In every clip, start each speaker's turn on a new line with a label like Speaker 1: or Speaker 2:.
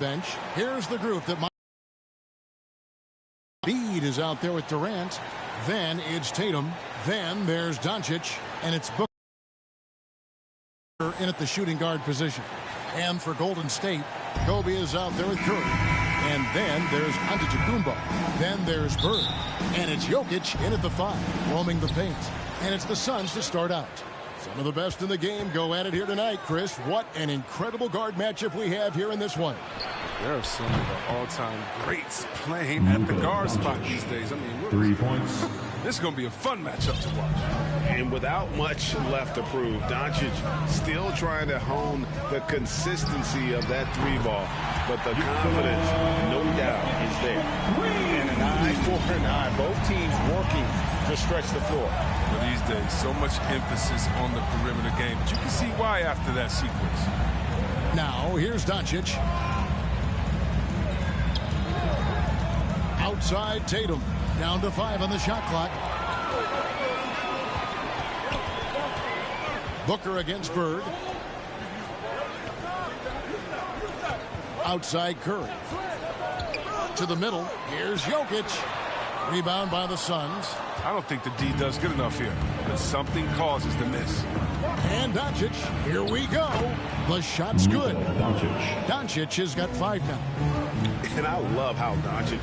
Speaker 1: bench. Here's the group that might. Embiid is out there with Durant. Then it's Tatum. Then there's Doncic. And it's Booker in at the shooting guard position. And for Golden State, Kobe is out there with Curry. And then there's Antetokounmpo. Then there's Bird. And it's Jokic in at the 5, roaming the paint. And it's the Suns to start out. Some of the best in the game go at it here tonight, Chris. What an incredible guard matchup we have here in this one.
Speaker 2: There are some of the all-time greats playing at the guard spot these days. I mean,
Speaker 3: 3 points.
Speaker 2: This is going to be a fun matchup to watch.
Speaker 4: And without much left to prove, Doncic still trying to hone the consistency of that 3-ball. But the confidence, no doubt, is there. And an eye for an eye. Both teams working to stretch the floor.
Speaker 2: But these days, so much emphasis on the perimeter game. But you can see why after that sequence.
Speaker 1: Now, here's Doncic. Outside Tatum. Down to 5 on the shot clock. Booker against Bird. Outside Curry. To the middle. Here's Jokic. Rebound by the Suns.
Speaker 2: I don't think the D does good enough here, but something causes the miss.
Speaker 1: And Doncic, here we go. The shot's good. Doncic has got 5 now.
Speaker 4: And I love how Doncic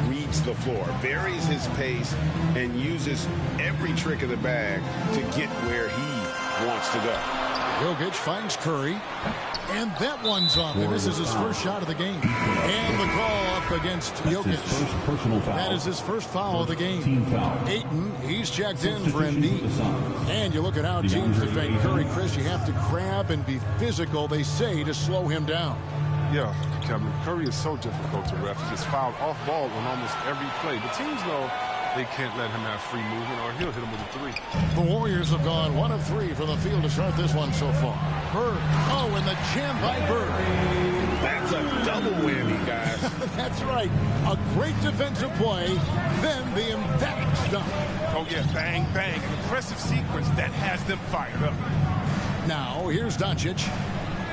Speaker 4: reads the floor, varies his pace, and uses every trick of the bag to get where he wants to go.
Speaker 1: Jokic finds Curry. And that one's off. And this is his first shot of the game. And the call up against Jokic. That is his first foul of the game. Ayton, he's checked in for Embiid. And you look at how teams defend Curry, Chris. You have to grab and be physical, they say, to slow him down.
Speaker 2: Yeah, Kevin, Curry is so difficult to ref. He gets fouled off ball on almost every play. The teams know they can't let him have free movement or he'll hit him with a 3.
Speaker 1: The Warriors have gone 1 of 3 from the field to start this one so far. Bird. Oh, and the jam by Bird.
Speaker 4: That's a double whammy, guys.
Speaker 1: That's right. A great defensive play, then the emphatic stop.
Speaker 2: Oh, yeah, bang, bang. An impressive sequence that has them fired up.
Speaker 1: Now, here's Doncic.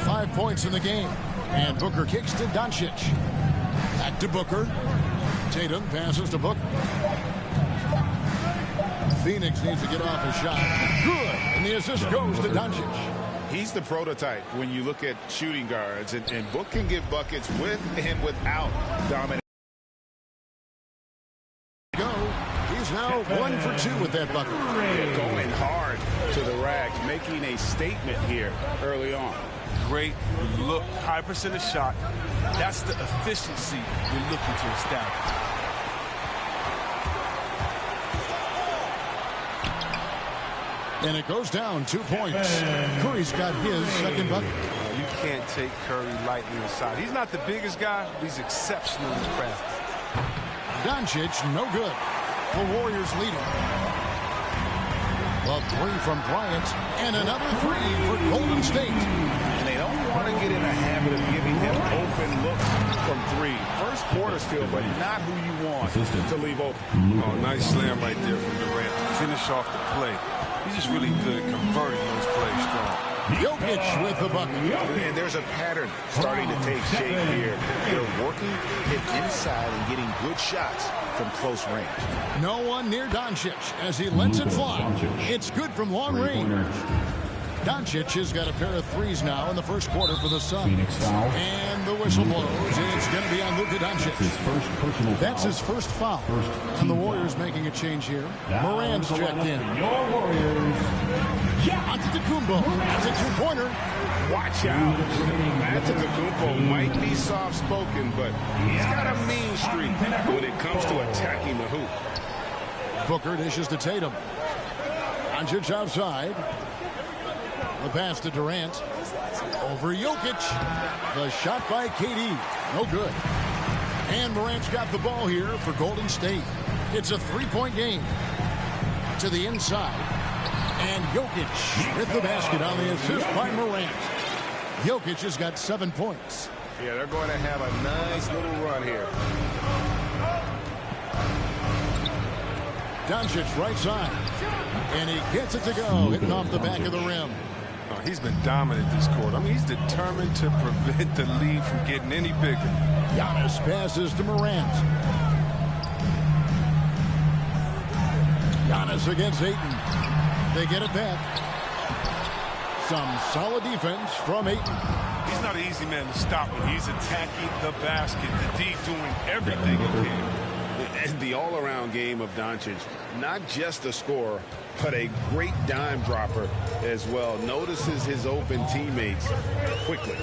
Speaker 1: 5 points in the game. And Booker kicks to Doncic. Back to Booker. Tatum passes to Booker. Phoenix needs to get off a shot. Good. And the assist goes to Doncic.
Speaker 4: He's the prototype when you look at shooting guards. And Book can get buckets with and without domination.
Speaker 1: He's now 1 for 2 with that bucket.
Speaker 4: Yeah, going hard to the rack, making a statement here early on.
Speaker 2: Great look, high percentage shot. That's the efficiency you're looking to establish.
Speaker 1: And it goes down 2 points. Curry's got his second bucket.
Speaker 2: You can't take Curry lightly inside. He's not the biggest guy, but he's exceptionally crafty.
Speaker 1: Doncic, no good. The Warriors leading. A 3 from Bryant, and another 3 for Golden State.
Speaker 4: And they don't want to get in a habit of giving him open looks from 3. First quarter still, but not who you want to leave open.
Speaker 2: Oh, nice slam right there from Durant to finish off the play. He's just really good at converting those plays strong.
Speaker 1: Jokic with the bucket.
Speaker 4: And there's a pattern starting to take shape here. They're working it inside and getting good shots from close range.
Speaker 1: No one near Doncic as he lets it fly. It's good from long range. Doncic has got a pair of 3s now in the first quarter for the Suns. And the whistle blows. It's going to be on Luka Doncic. That's his first foul. And the Warriors making a change here. Morant's checked in.
Speaker 3: Your Warriors.
Speaker 1: Antetokounmpo has a 2-pointer.
Speaker 4: Watch out. Antetokounmpo might be soft-spoken, but he's got a mean streak when it comes to attacking the hoop.
Speaker 1: Booker dishes to Tatum. Doncic outside. The pass to Durant. Over Jokic. The shot by KD. No good. And Morant's got the ball here for Golden State. It's a 3-point game. To the inside. And Jokic with the basket on the assist by Morant. Jokic has got 7 points.
Speaker 4: Yeah, they're going to have a nice little run here.
Speaker 1: Doncic right side. And he gets it to go, hitting off the back of the rim.
Speaker 2: He's been dominant this quarter. I mean, he's determined to prevent the lead from getting any bigger.
Speaker 1: Giannis passes to Morant. Giannis against Ayton. They get it back. Some solid defense from Ayton.
Speaker 2: He's not an easy man to stop when he's attacking the basket. The D doing everything he can.
Speaker 4: And the all-around game of Doncic, not just a scorer, but a great dime dropper as well. Notices his open teammates quickly.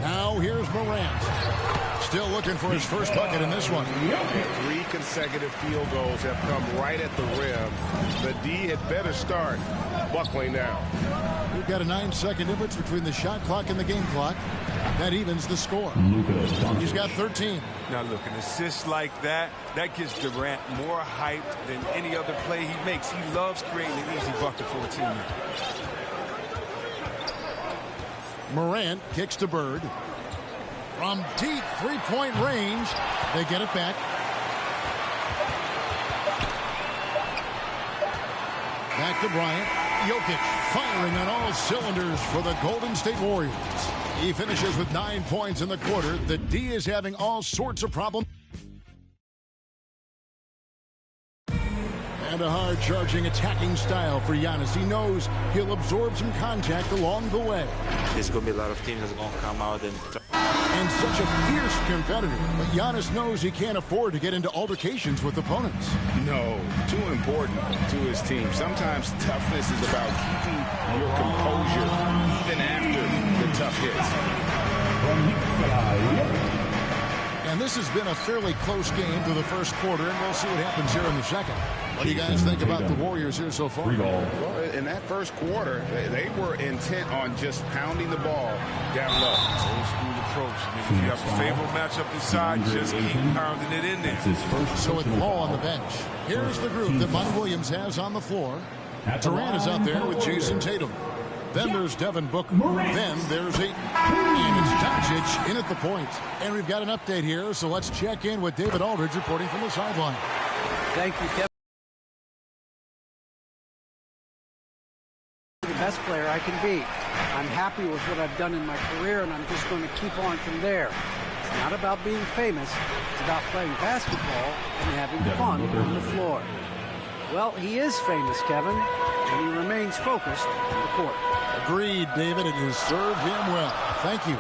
Speaker 1: Now here's Morant. Still looking for his first bucket in this one.
Speaker 4: 3 consecutive field goals have come right at the rim. The D had better start buckling down.
Speaker 1: We've got a 9-second difference between the shot clock and the game clock. That evens the score. He's got 13.
Speaker 2: Now look, an assist like that gives Durant more hyped than any other play he makes. He loves creating an easy bucket for a teammate.
Speaker 1: Morant kicks to Bird. From deep three-point range, they get it back. Back to Bryant. Jokic firing on all cylinders for the Golden State Warriors. He finishes with 9 points in the quarter. The D is having all sorts of problems. And a hard-charging attacking style for Giannis. He knows he'll absorb some contact along the way.
Speaker 3: There's going to be a lot of teams that's going to come out and
Speaker 1: such a fierce competitor, but Giannis knows he can't afford to get into altercations with opponents.
Speaker 4: No, too important to his team. Sometimes toughness is about keeping your composure even after the tough hits.
Speaker 1: And this has been a fairly close game through the first quarter, and we'll see what happens here in the second. What do you guys think about the Warriors here so far?
Speaker 4: Well, in that first quarter, they were intent on just pounding the ball down low.
Speaker 2: Old school approach. I mean, if you have a favorable matchup inside, just keep pounding it in there.
Speaker 1: So with Paul on the bench, here's the group that Monty Williams has on the floor. Durant is out there with Jason Tatum. Then there's Devin Booker. Then there's Ayton. And it's Doncic in at the point. And we've got an update here, so let's check in with David Aldridge reporting from the sideline.
Speaker 5: Thank you, Kevin. The best player I can be. I'm happy with what I've done in my career, and I'm just going to keep on from there. It's not about being famous. It's about playing basketball and having fun on the floor. Well, he is famous, Kevin, and he remains focused on the court.
Speaker 1: Agreed, David. It has served him well. Thank you.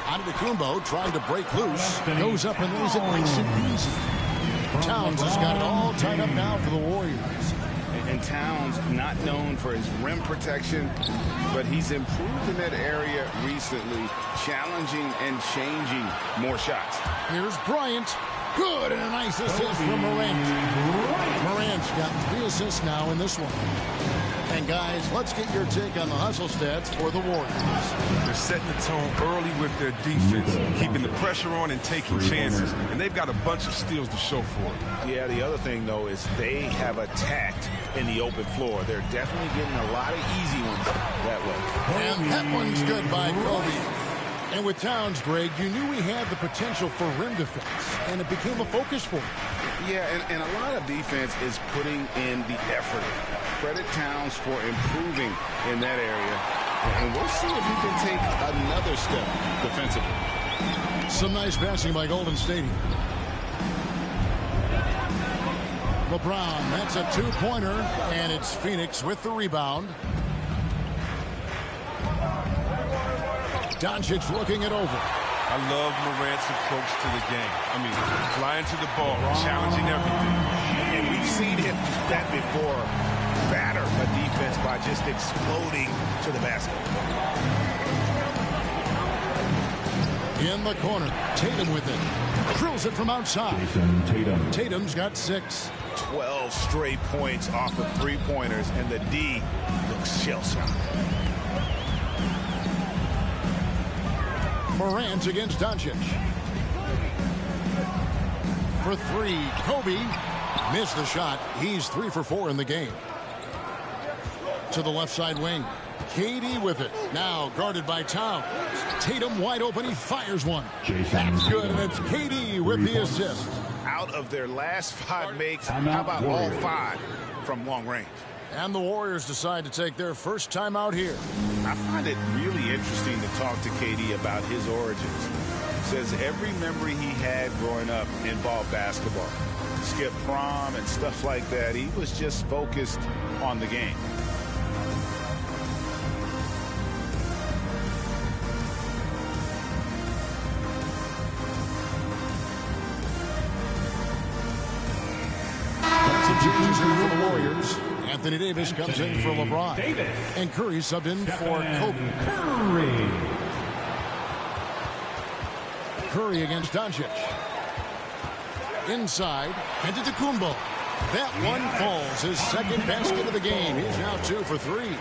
Speaker 1: Antetokounmpo trying to break loose. Goes up and lays it nice and easy. Towns has got it all tied up now for the Warriors.
Speaker 4: And Towns, not known for his rim protection, but he's improved in that area recently, challenging and changing more shots.
Speaker 1: Here's Bryant. Good, and a nice assist from Morant. Morant's got 3 assists now in this one. And guys, let's get your take on the hustle stats for the Warriors.
Speaker 2: They're setting the tone early with their defense, keeping the pressure on and taking chances. And they've got a bunch of steals to show for it.
Speaker 4: Yeah, the other thing, though, is they have attacked in the open floor. They're definitely getting a lot of easy ones that way.
Speaker 1: And that one's good by Kobe. And with Towns, Greg, you knew he had the potential for rim defense, and it became a focus for him.
Speaker 4: Yeah, and a lot of defense is putting in the effort. Credit Towns for improving in that area. And we'll see if he can take another step defensively.
Speaker 1: Some nice passing by Golden State. LeBron, that's a 2-pointer, and it's Phoenix with the rebound. Doncic looking it over.
Speaker 2: I love Morant's approach to the game. I mean, flying to the ball, challenging everything.
Speaker 4: And we've seen him do that before. Batter a defense by just exploding to the basket.
Speaker 1: In the corner, Tatum with it. Drills it from outside. Tatum's got 6.
Speaker 4: 12 straight points off of 3-pointers, and the D looks shell-shocked.
Speaker 1: Morant against Doncic. For 3, Kobe missed the shot. He's 3 for 4 in the game. To the left side wing. KD with it. Now guarded by Towns. Tatum wide open. He fires one. That's good, and it's KD with the assist.
Speaker 4: Out of their last 5 makes, how about all 5 from long range?
Speaker 1: And the Warriors decide to take their first time out here.
Speaker 4: I find it really interesting to talk to KD about his origins. Says every memory he had growing up involved basketball. Skip prom and stuff like that. He was just focused on the game.
Speaker 1: Changes in for the Warriors. Anthony Davis comes in for LeBron. And Curry subbed in for Kobe. Curry against Doncic. Inside, Antetokounmpo. That one falls. His second basket of the game. He's now 2 for 3.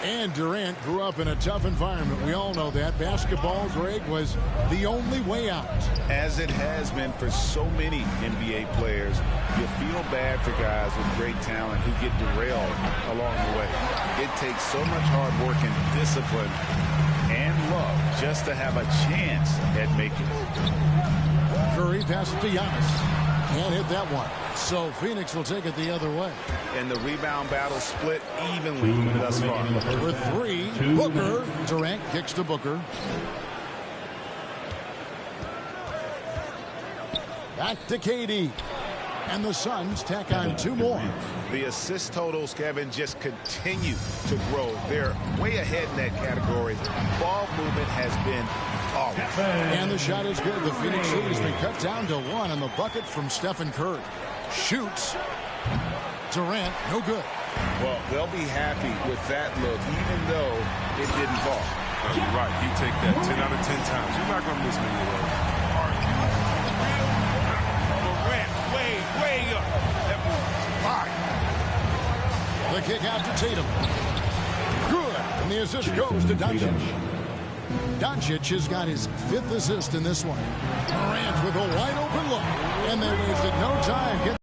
Speaker 1: And Durant grew up in a tough environment. We all know that. Basketball, Greg, was the only way out.
Speaker 4: As it has been for so many NBA players, you feel bad for guys with great talent who get derailed along the way. It takes so much hard work and discipline and love just to have a chance at making it.
Speaker 1: Curry passes to Giannis. Can't hit that one. So Phoenix will take it the other way.
Speaker 4: And the rebound battle split evenly thus far.
Speaker 1: For 3, Booker. Durant kicks to Booker. Back to KD. And the Suns tack on 2 more.
Speaker 4: The assist totals, Kevin, just continue to grow. They're way ahead in that category. Ball movement has been flawless.
Speaker 1: And the shot is good. The Phoenix lead has been cut down to 1 on the bucket from Stephen Curry. Shoots. Durant, no good.
Speaker 4: Well, they'll be happy with that look, even though it didn't fall.
Speaker 2: You're right. You take that 10 out of 10 times. You're not going to miss many of those.
Speaker 4: Durant, way up. That was fire.
Speaker 1: The kick out to Tatum. Good. And the assist goes to Doncic. Doncic has got his 5th assist in this one. Durant with a wide open look. And they wasted no time.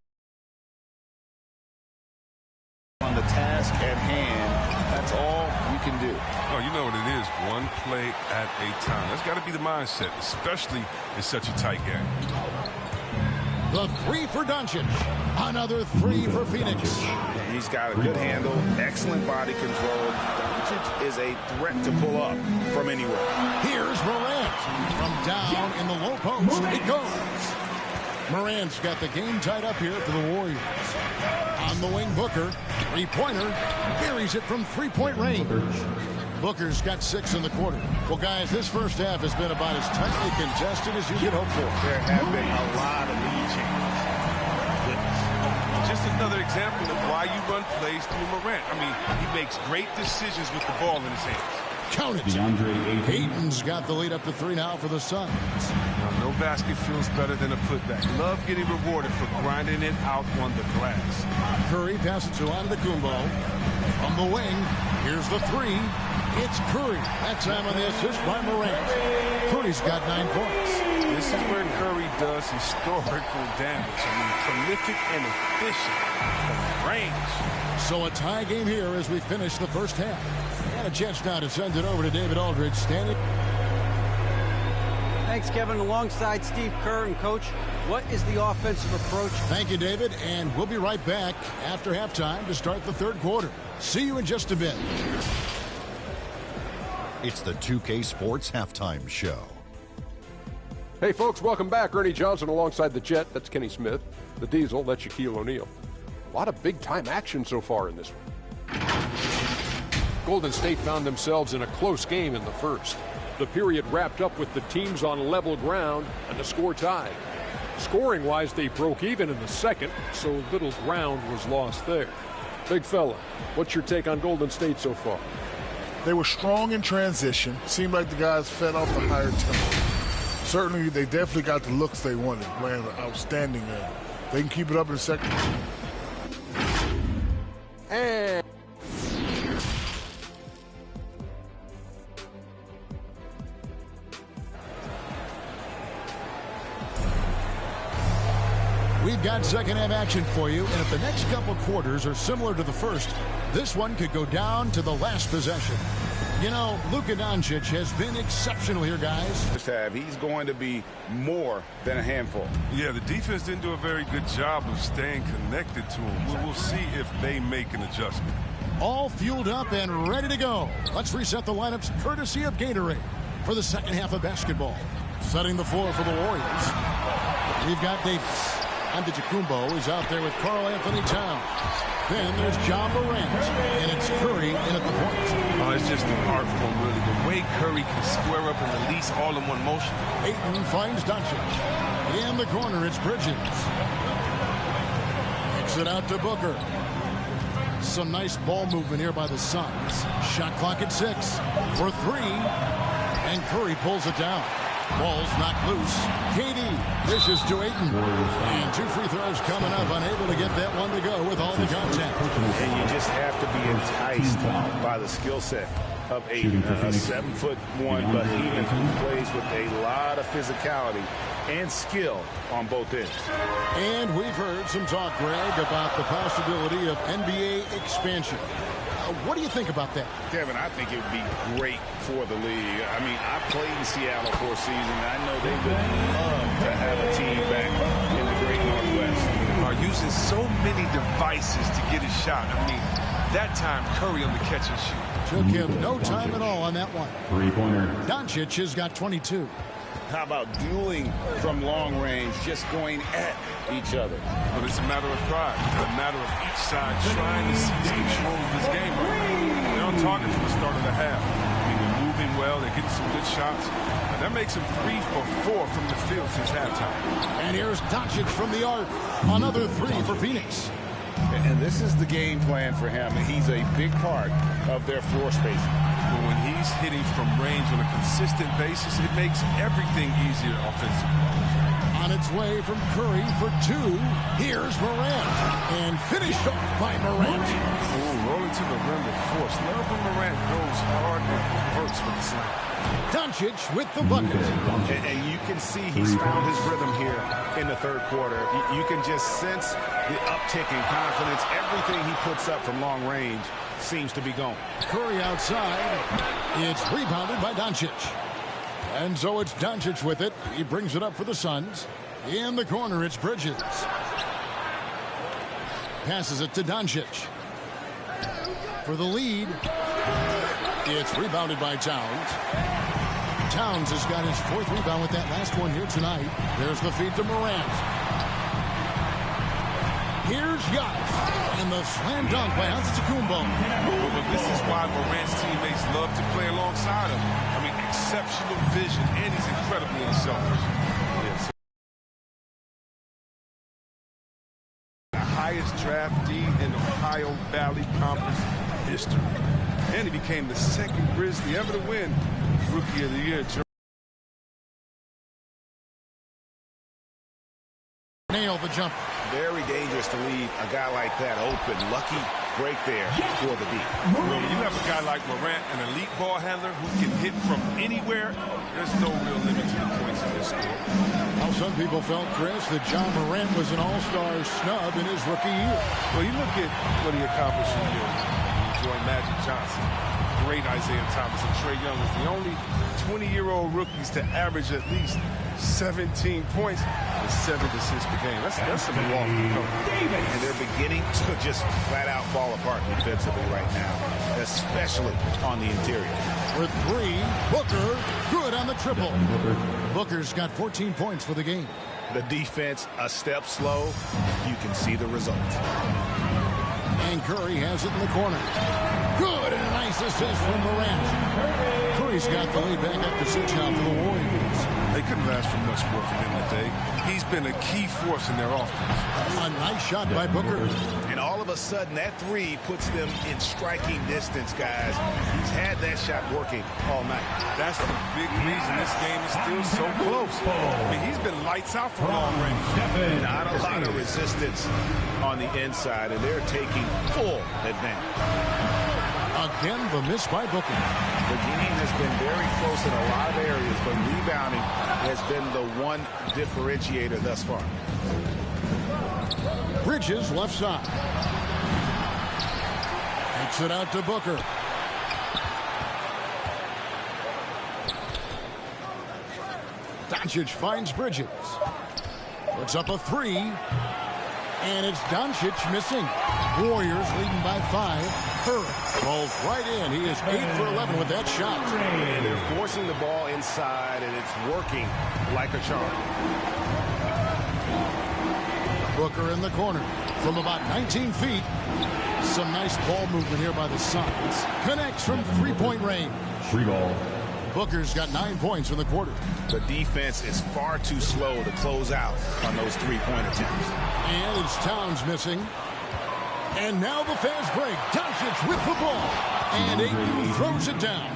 Speaker 4: On the task at hand, that's all you can do.
Speaker 2: Oh, you know what it is. One play at a time. That's got to be the mindset, especially in such a tight game.
Speaker 1: The 3 for Doncic. Another 3 for Phoenix.
Speaker 4: He's got a good handle, excellent body control. Doncic is a threat to pull up from anywhere.
Speaker 1: Here's Morant. From down in the low post, it goes. Morant's got the game tied up here for the Warriors. On the wing, Booker. 3-pointer. Buries it from 3-point range. Booker's got 6 in the quarter. Well, guys, this first half has been about as tightly contested as you could hope for.
Speaker 4: There have been a lot of lead changes.
Speaker 2: Just another example of why you run plays through Morant. I mean, he makes great decisions with the ball in his hands.
Speaker 1: Count it. Ayton's got the lead up to 3 now for the Suns.
Speaker 2: Now, no basket feels better than a putback. Love getting rewarded for grinding it out on the glass.
Speaker 1: Curry passes to Antetokounmpo. On the wing, here's the 3. It's Curry. That time on the assist by Morant. Curry's got 9 points.
Speaker 2: This is where Curry does historical damage. I mean, prolific and efficient from range.
Speaker 1: So a tie game here as we finish the first half. And a chance now to send it over to David Aldridge. Standing.
Speaker 5: Thanks, Kevin. Alongside Steve Kerr and Coach, what is the offensive approach?
Speaker 1: Thank you, David. And we'll be right back after halftime to start the third quarter. See you in just a bit.
Speaker 6: It's the 2K Sports Halftime Show.
Speaker 7: Hey, folks, welcome back. Ernie Johnson alongside the Jet. That's Kenny Smith. The Diesel, that's Shaquille O'Neal. A lot of big-time action so far in this one. Golden State found themselves in a close game in the first. The period wrapped up with the teams on level ground and the score tied. Scoring-wise, they broke even in the second, so little ground was lost there. Big fella, what's your take on Golden State so far?
Speaker 8: They were strong in transition. Seemed like the guys fed off the higher tempo. Certainly, they definitely got the looks they wanted, playing an outstanding game. They can keep it up in the second.
Speaker 7: And
Speaker 1: we've got second half action for you, and if the next couple quarters are similar to the first, this one could go down to the last possession. You know, Luka Doncic has been exceptional here, guys.
Speaker 4: He's going to be more than a handful.
Speaker 2: Yeah, the defense didn't do a very good job of staying connected to him. We'll see if they make an adjustment.
Speaker 1: all fueled up and ready to go. Let's reset the lineups courtesy of Gatorade for the second half of basketball. Setting the floor for the Warriors. We've got Davis. Antetokounmpo is out there with Karl Anthony Towns. Then there's Ja Morant, and it's Curry in at the point.
Speaker 2: Oh, it's just an art form, really. The way Curry can square up and release all in one motion.
Speaker 1: Ayton finds Doncic. In the corner, it's Bridges. Kicks it out to Booker. Some nice ball movement here by the Suns. Shot clock at 6 for 3. And Curry pulls it down. Ball's knocked loose. KD dishes to Ayton. And 2 free throws coming up. Unable to get that one to go with all the contact.
Speaker 4: And you just have to be enticed by the skill set of Ayton. A 7'1" behemoth who plays with a lot of physicality and skill on both ends.
Speaker 1: And we've heard some talk, Greg, about the possibility of NBA expansion. What do you think about that?
Speaker 4: Kevin, I think it would be great for the league. I mean, I played in Seattle for a season. I know they would love to have a team back in the great Northwest.
Speaker 2: Are using so many devices to get a shot. I mean, that time Curry on the catch and shoot.
Speaker 1: Took him no time at all on that one.
Speaker 9: Three-pointer.
Speaker 1: Doncic has got 22.
Speaker 4: How about dueling from long range, just going at each other?
Speaker 2: But it's a matter of pride. It's a matter of each side trying to seize control of this game right now. They're on target from the start of the half. I mean, they're moving well. They're getting some good shots. And that makes them 3 for 4 from the field since halftime.
Speaker 1: And here's Doncic from the arc. Another 3 for Phoenix.
Speaker 4: And this is the game plan for him. He's a big part of their floor spacing.
Speaker 2: But when he's hitting from range on a consistent basis, it makes everything easier offensively.
Speaker 1: On its way from Curry for 2. Here's Morant. And finished off by Morant.
Speaker 2: Ooh, rolling to the rim with force. Love when Morant goes hard and hurts with the slam.
Speaker 1: Doncic with the bucket.
Speaker 4: And you can see he's found his rhythm here in the third quarter. You can just sense the uptick in confidence. Everything he puts up from long range seems to be going.
Speaker 1: Curry outside. It's rebounded by Doncic. And so it's Doncic with it. He brings it up for the Suns. In the corner, it's Bridges. Passes it to Doncic. For the lead. It's rebounded by Towns. Towns has got his 4th rebound with that last one here tonight. There's the feed to Morant. Here's Giannis. And the slam dunk by Antetokounmpo.
Speaker 2: But this is why Morant's teammates love to play alongside him. I mean, exceptional vision, and he's incredibly unselfish. Yes. The highest draftee in Ohio Valley Conference history. And he became the 2nd Grizzly ever to win Rookie of the Year.
Speaker 1: Nail the jump.
Speaker 4: Very dangerous to leave a guy like that open. Lucky break there for the D.
Speaker 2: When you have a guy like Morant, an elite ball handler who can hit from anywhere, there's no real limit to the points in this score.
Speaker 1: Well, some people felt, Chris, that Ja Morant was an all-star snub in his rookie year.
Speaker 2: Well, you look at what he accomplished in years. He joined Magic Johnson, great Isaiah Thomas, and Trae Young was the only 20-year-old rookies to average at least 17 points and 7 assists per game. That's some lofty coverage.
Speaker 4: And they're beginning to just flat-out fall apart defensively right now, especially on the interior.
Speaker 1: For 3, Booker, good on the triple. Booker's got 14 points for the game.
Speaker 4: The defense a step slow. You can see the results.
Speaker 1: And Curry has it in the corner. Good, and a nice assist from Morant. Curry's got the lead back up to 6 now for the Warriors.
Speaker 2: They couldn't ask for much more from him today. He's been a key force in their offense.
Speaker 1: A nice shot by Booker.
Speaker 4: And all of a sudden, that 3 puts them in striking distance, guys. He's had that shot working all night.
Speaker 2: That's the big reason this game is still so close. I mean, he's been lights out from long range.
Speaker 4: Not a lot of resistance on the inside, and they're taking full advantage.
Speaker 1: Again, the miss by Booker.
Speaker 4: The game has been very close in a lot of areas, but rebounding has been the one differentiator thus far.
Speaker 1: Bridges left side. Takes it out to Booker. Doncic finds Bridges. Puts up a 3. And it's Doncic missing. Warriors leading by 5. Curry rolls right in. He is 8 for 11 with that shot.
Speaker 4: And they're forcing the ball inside, and it's working like a charm.
Speaker 1: Booker in the corner from about 19 feet. Some nice ball movement here by the Suns. Connects from three-point range.
Speaker 9: Free ball.
Speaker 1: Booker's got 9 points in the quarter.
Speaker 4: The defense is far too slow to close out on those three-point attempts.
Speaker 1: And it's Towns missing. And now the fast break. Doncic with the ball. And Ayton throws it down.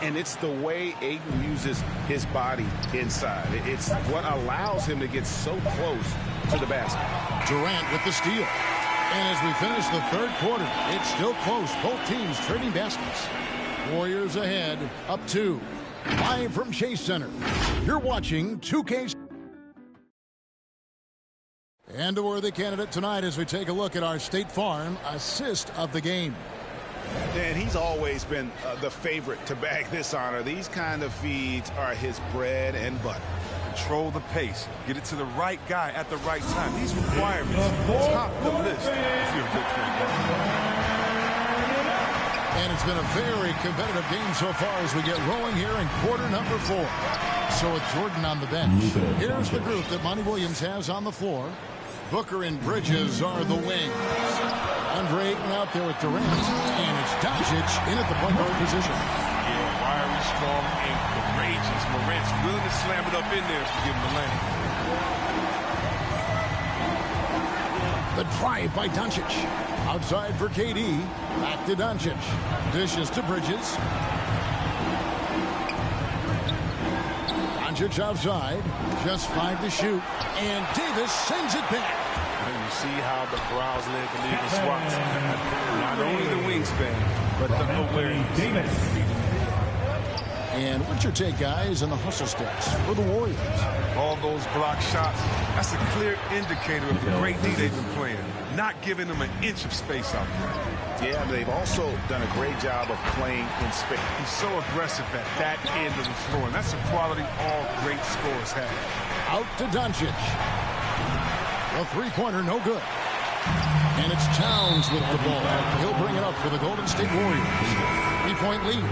Speaker 4: And it's the way Ayton uses his body inside. It's what allows him to get so close to the basket.
Speaker 1: Durant with the steal. And as we finish the third quarter, it's still close. Both teams trading baskets. Warriors ahead, up 2. Live from Chase Center. You're watching 2K. And a worthy candidate tonight as we take a look at our State Farm assist of the game.
Speaker 4: And he's always been the favorite to bag this honor. These kind of feeds are his bread and butter.
Speaker 2: Control the pace. Get it to the right guy at the right time. These requirements top the list if you're a good player.
Speaker 1: And it's been a very competitive game so far as we get rolling here in quarter number 4. So with Jordan on the bench, here's the group that Monty Williams has on the floor. Booker and Bridges are the wings. Andre Ayton out there with Durant. And it's Doncic in at the point guard position.
Speaker 2: Yeah, wiry, strong, and courageous. Morant's willing to slam it up in there to give him the lane.
Speaker 1: The drive by Doncic. Outside for KD. Back to Doncic. Dishes to Bridges. Doncic outside. Just 5 to shoot. And Davis sends it back.
Speaker 2: And you see how the Browns led the league in swats. Not only the wingspan, but the awareness.
Speaker 1: And what's your take, guys, on the hustle stats for the Warriors?
Speaker 2: All those block shots, that's a clear indicator of the great D they've been playing. Not giving them an inch of space out there.
Speaker 4: Yeah, they've also done a great job of playing in space.
Speaker 2: He's so aggressive at that end of the floor, and that's a quality all great scorers have.
Speaker 1: Out to Doncic. The three-pointer, no good. And it's Towns with the ball. He'll bring it up for the Golden State Warriors. 3-point lead.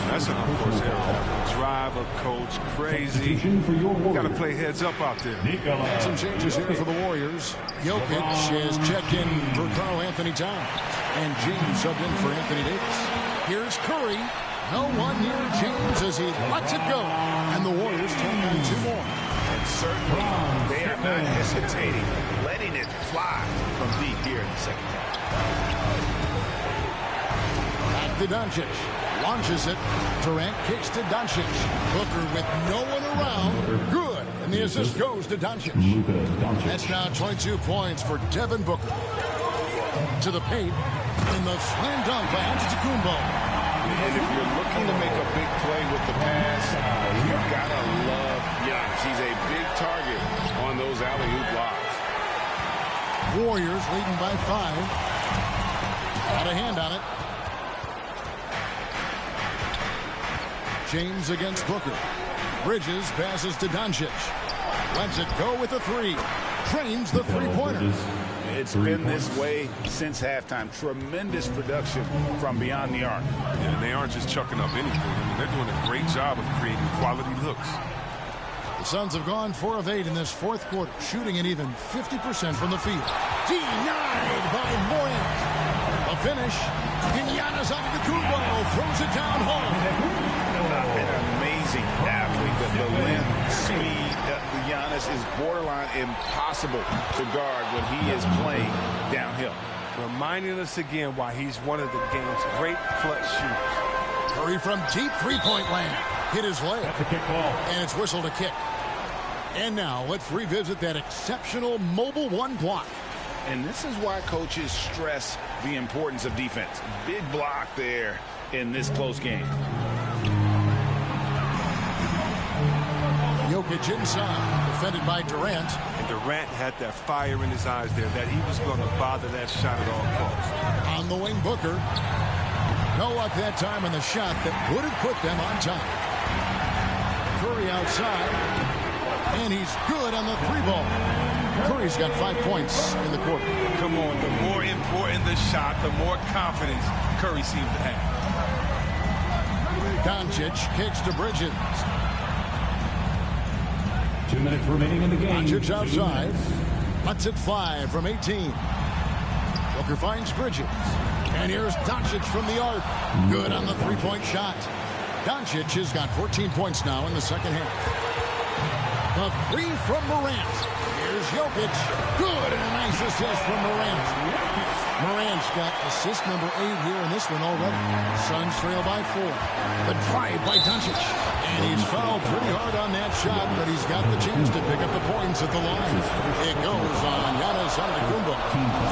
Speaker 2: That's an unforced error. Driver, coach, crazy. Got to play heads up out there.
Speaker 1: Some changes here for the Warriors. Jokic has checked in for Karl-Anthony Towns. And James subbed in for Anthony Davis. Here's Curry. No one near James as he lets it go. And the Warriors take on 2 more.
Speaker 4: And certainly they are not hesitating, letting it fly from deep here in the second half.
Speaker 1: Back to Doncic. Launches it. Durant kicks to Doncic. Booker with no one around. Good. And the assist goes to Doncic. That's now 22 points for Devin Booker. To the paint. In the slam dunk by Antetokounmpo.
Speaker 4: And if you're looking to make a big play with the pass, you've got to love Giannis. He's a big target on those alley-oop blocks.
Speaker 1: Warriors leading by 5. Got a hand on it. James against Booker. Bridges passes to Doncic. Lets it go with a 3. Trains the three-pointer.
Speaker 4: It's been this way since halftime. Tremendous production from beyond the arc.
Speaker 2: And they aren't just chucking up anything. I mean, they're doing a great job of creating quality looks.
Speaker 1: The Suns have gone 4 of 8 in this fourth quarter, shooting an even 50% from the field. Denied by Morant. A finish. And Giannis Antetokounmpo throws it down home.
Speaker 4: An amazing athlete. The length, speed. Giannis is borderline impossible to guard when he is playing downhill.
Speaker 2: Reminding us again why he's one of the game's great clutch shooters.
Speaker 1: Curry from deep three-point land. Hit his leg.
Speaker 9: That's a kick ball.
Speaker 1: And it's whistled a kick. And now let's revisit that exceptional mobile 1 block.
Speaker 4: And this is why coaches stress the importance of defense. Big block there in this close game.
Speaker 1: Jokic inside, defended by Durant.
Speaker 2: And Durant had that fire in his eyes there that he was going to bother that shot at all costs.
Speaker 1: On the wing, Booker. No luck that time on the shot that would have put them on top. Curry outside. And he's good on the 3 ball. Curry's got 5 points in the quarter.
Speaker 2: Come on, the more important the shot, the more confidence Curry seems to have.
Speaker 1: Doncic kicks to Bridges.
Speaker 9: 2 minutes remaining in the game.
Speaker 1: Doncic outside. Lets it fly from 18. Booker finds Bridges. And here's Doncic from the arc. Good on the three-point shot. Doncic has got 14 points now in the second half. The three from Morant. Here's Jokic. Good, and a nice assist from Morant. Morant's got assist number 8 here in this one already. Suns trail by 4. The drive by Doncic. And he's fouled pretty hard on that shot, but he's got the chance to pick up the points at the line. It goes on Giannis Antetokounmpo.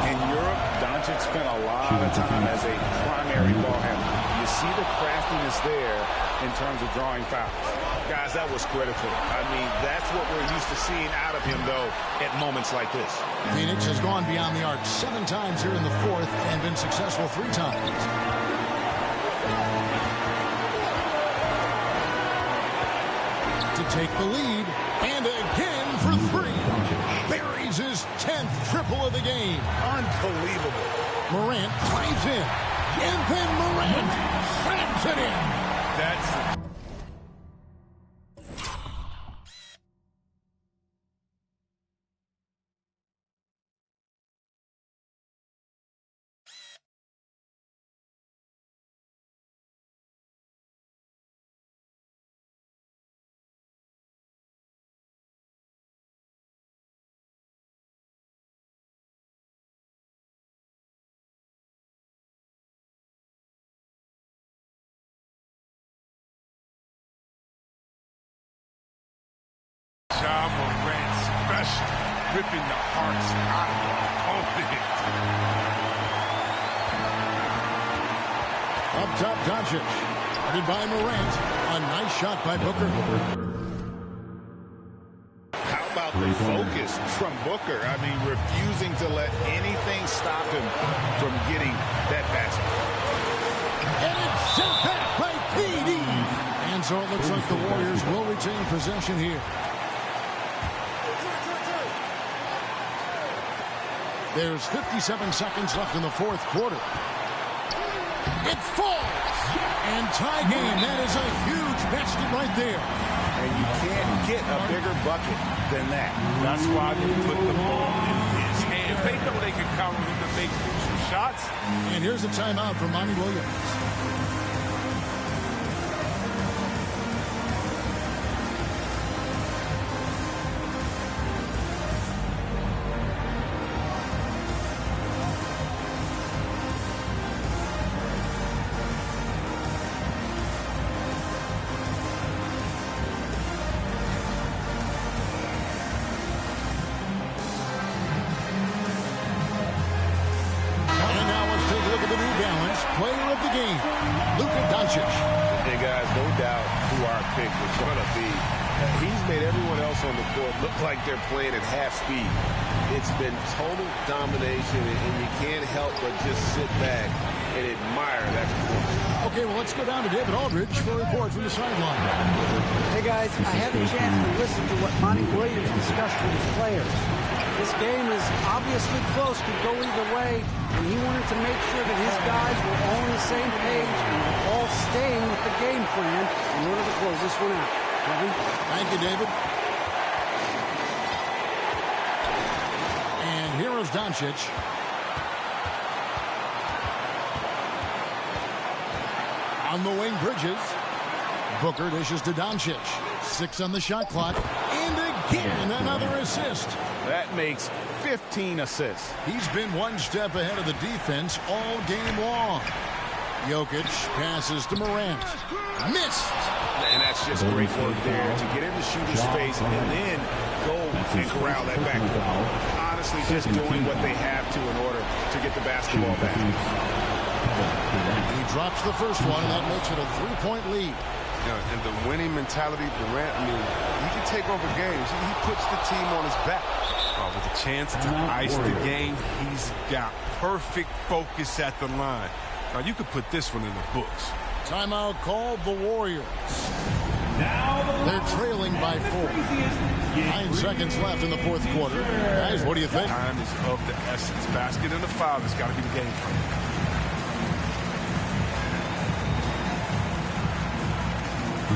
Speaker 4: In Europe, Doncic spent a lot of time as a primary ball handler. You see the craftiness there in terms of drawing fouls. Guys, that was critical. I mean, that's what we're used to seeing out of him, though, at moments like this.
Speaker 1: Phoenix has gone beyond the arc 7 times here in the fourth and been successful 3 times. To take the lead, and again for 3. Buries his 10th triple of the game.
Speaker 4: Unbelievable.
Speaker 1: Morant drives in, and then Morant slams it in.
Speaker 2: That's... Ja Morant special, ripping the hearts out of the opponent.
Speaker 1: Up top, Doncic. Headed by Morant. A nice shot by Booker.
Speaker 4: How about the focus from Booker? I mean, refusing to let anything stop him from getting that basket.
Speaker 1: And it's sent back by KD. And so it looks like the Warriors will retain possession here. There's 57 seconds left in the fourth quarter. It falls! And tie game. That is a huge basket right there.
Speaker 4: And you can't get a bigger bucket than that.
Speaker 2: That's why they put the ball in his hand. They know they can count on him to make some shots.
Speaker 1: And here's a timeout from Monty Williams. Player of the game, Luka Doncic.
Speaker 4: And guys, no doubt who our pick was going to be. He's made everyone else on the court look like they're playing at half speed. It's been total domination, and you can't help but just sit back and admire that performance.
Speaker 1: Okay, well, let's go down to David Aldridge for a report from the sideline.
Speaker 5: Hey, guys, I had a chance to listen to what Monty Williams discussed with his players. This game is obviously close, could go either way, and he wanted to make sure that his guys were all on the same page and were all staying with the game plan in order to close this one out. Kevin?
Speaker 1: Thank you, David. And here is Doncic. On the wing, Bridges. Booker dishes to Doncic. 6 on the shot clock. And again, another assist.
Speaker 4: That makes 15 assists.
Speaker 1: He's been one step ahead of the defense all game long. Jokic passes to Morant. Missed.
Speaker 4: And that's just great work there to get into shooter space and then go and corral that backcourt. Honestly, just doing what they have to in order to get the basketball back.
Speaker 1: He drops the first one, and that makes it a 3-point lead.
Speaker 2: And the winning mentality, Durant, I mean, he can take over games. He puts the team on his back. With a chance to ice the game, he's got perfect focus at the line. Now, you could put this one in the books.
Speaker 1: Timeout called the Warriors. They're trailing by 4. 9 seconds left in the fourth quarter. Guys, what do you think?
Speaker 2: Time is of the essence. Basket and the foul has got to be the game plan.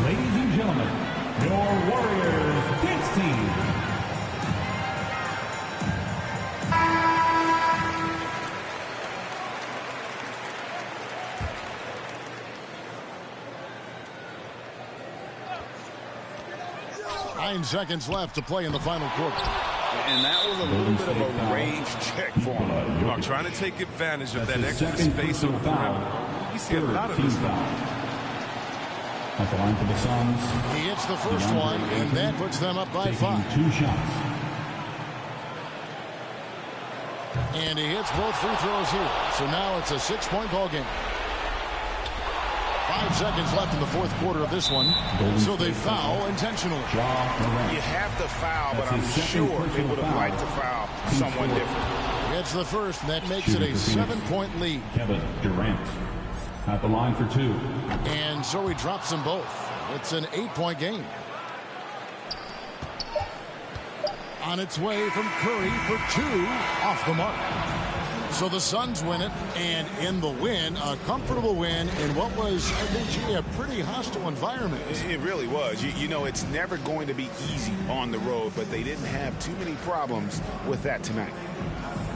Speaker 9: Ladies and gentlemen, your Warriors dance team.
Speaker 1: Nine seconds left to play in the final quarter.
Speaker 4: And that was a little bit of a range check for him.
Speaker 2: Well, trying to take advantage of that extra space on the perimeter. You see a lot of this.
Speaker 9: At the line for the Suns.
Speaker 1: He hits the first one, and that puts them up by 5.
Speaker 9: 2 shots.
Speaker 1: And he hits both free throws here. So now it's a 6-point ball game. 5 seconds left in the fourth quarter of this one. So they foul intentionally.
Speaker 4: You have to foul, but I'm sure they would have liked to foul someone different.
Speaker 1: Gets the first, and that makes it a 7-point lead.
Speaker 9: Kevin Durant at the line for 2.
Speaker 1: And so he drops them both. It's an 8-point game. On its way from Curry for 2, off the mark. So the Suns win it, and in the win, a comfortable win in what was, I think, a pretty hostile environment.
Speaker 4: It really was. You know, it's never going to be easy on the road, but they didn't have too many problems with that tonight.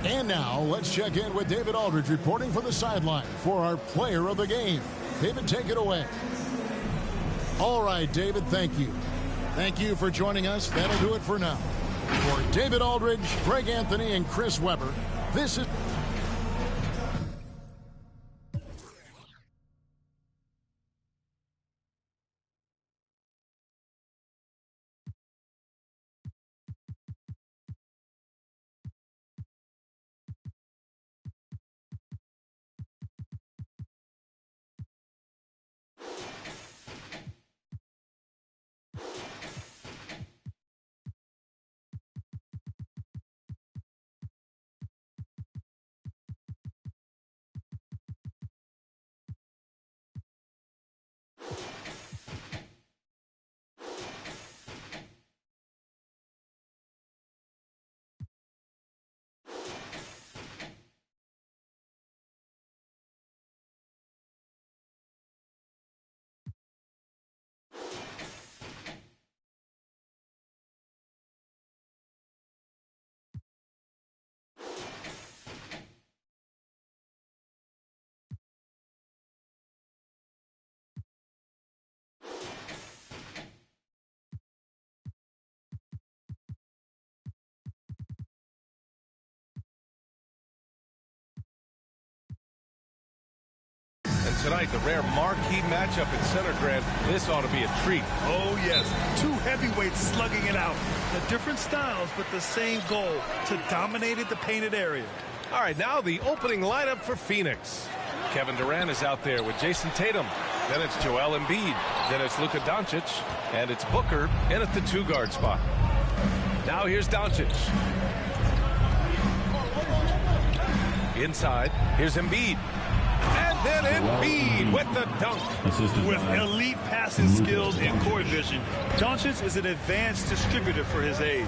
Speaker 1: And now, let's check in with David Aldridge reporting from the sideline for our player of the game. David, take it away. All right, David, thank you. Thank you for joining us. That'll do it for now. For David Aldridge, Greg Anthony, and Chris Webber, this is...
Speaker 10: And tonight, the rare marquee matchup at Center Grant. This ought to be a treat.
Speaker 11: Oh, yes. 2 heavyweights slugging it out. The different styles, but the same goal, to dominate the painted area.
Speaker 10: All right, now the opening lineup for Phoenix. Kevin Durant is out there with Jason Tatum. Then it's Joel Embiid. Then it's Luka Doncic. And it's Booker in at the 2-guard spot. Now here's Doncic. Inside, here's Embiid. And then Embiid with the dunk.
Speaker 11: With elite passing skills and court vision, Doncic is an advanced distributor for his age.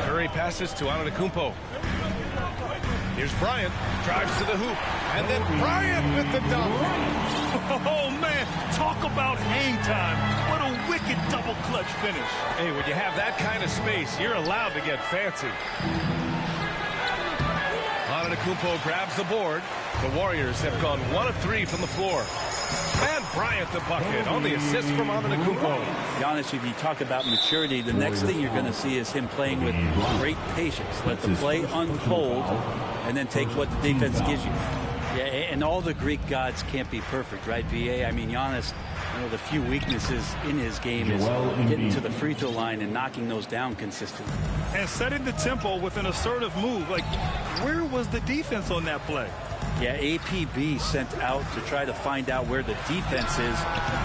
Speaker 10: Curry passes to Antetokounmpo. Here's Bryant, drives to the hoop, and then Bryant with the dunk.
Speaker 11: Oh, man, talk about hang time. What a wicked double clutch finish.
Speaker 10: Hey, when you have that kind of space, you're allowed to get fancy. Antetokounmpo grabs the board. The Warriors have gone 1 of 3 from the floor. And Bryant the bucket on the assist from Antetokounmpo.
Speaker 12: Giannis, if you talk about maturity, the next thing you're going to see is him playing with great patience. Let the play unfold and then take what the defense gives you. Yeah, and all the Greek gods can't be perfect, right, B.A.? I mean, Giannis, one of the few weaknesses in his game is getting to the free throw line and knocking those down consistently.
Speaker 11: And setting the tempo with an assertive move. Like, where was the defense on that play?
Speaker 12: Yeah, APB sent out to try to find out where the defense is.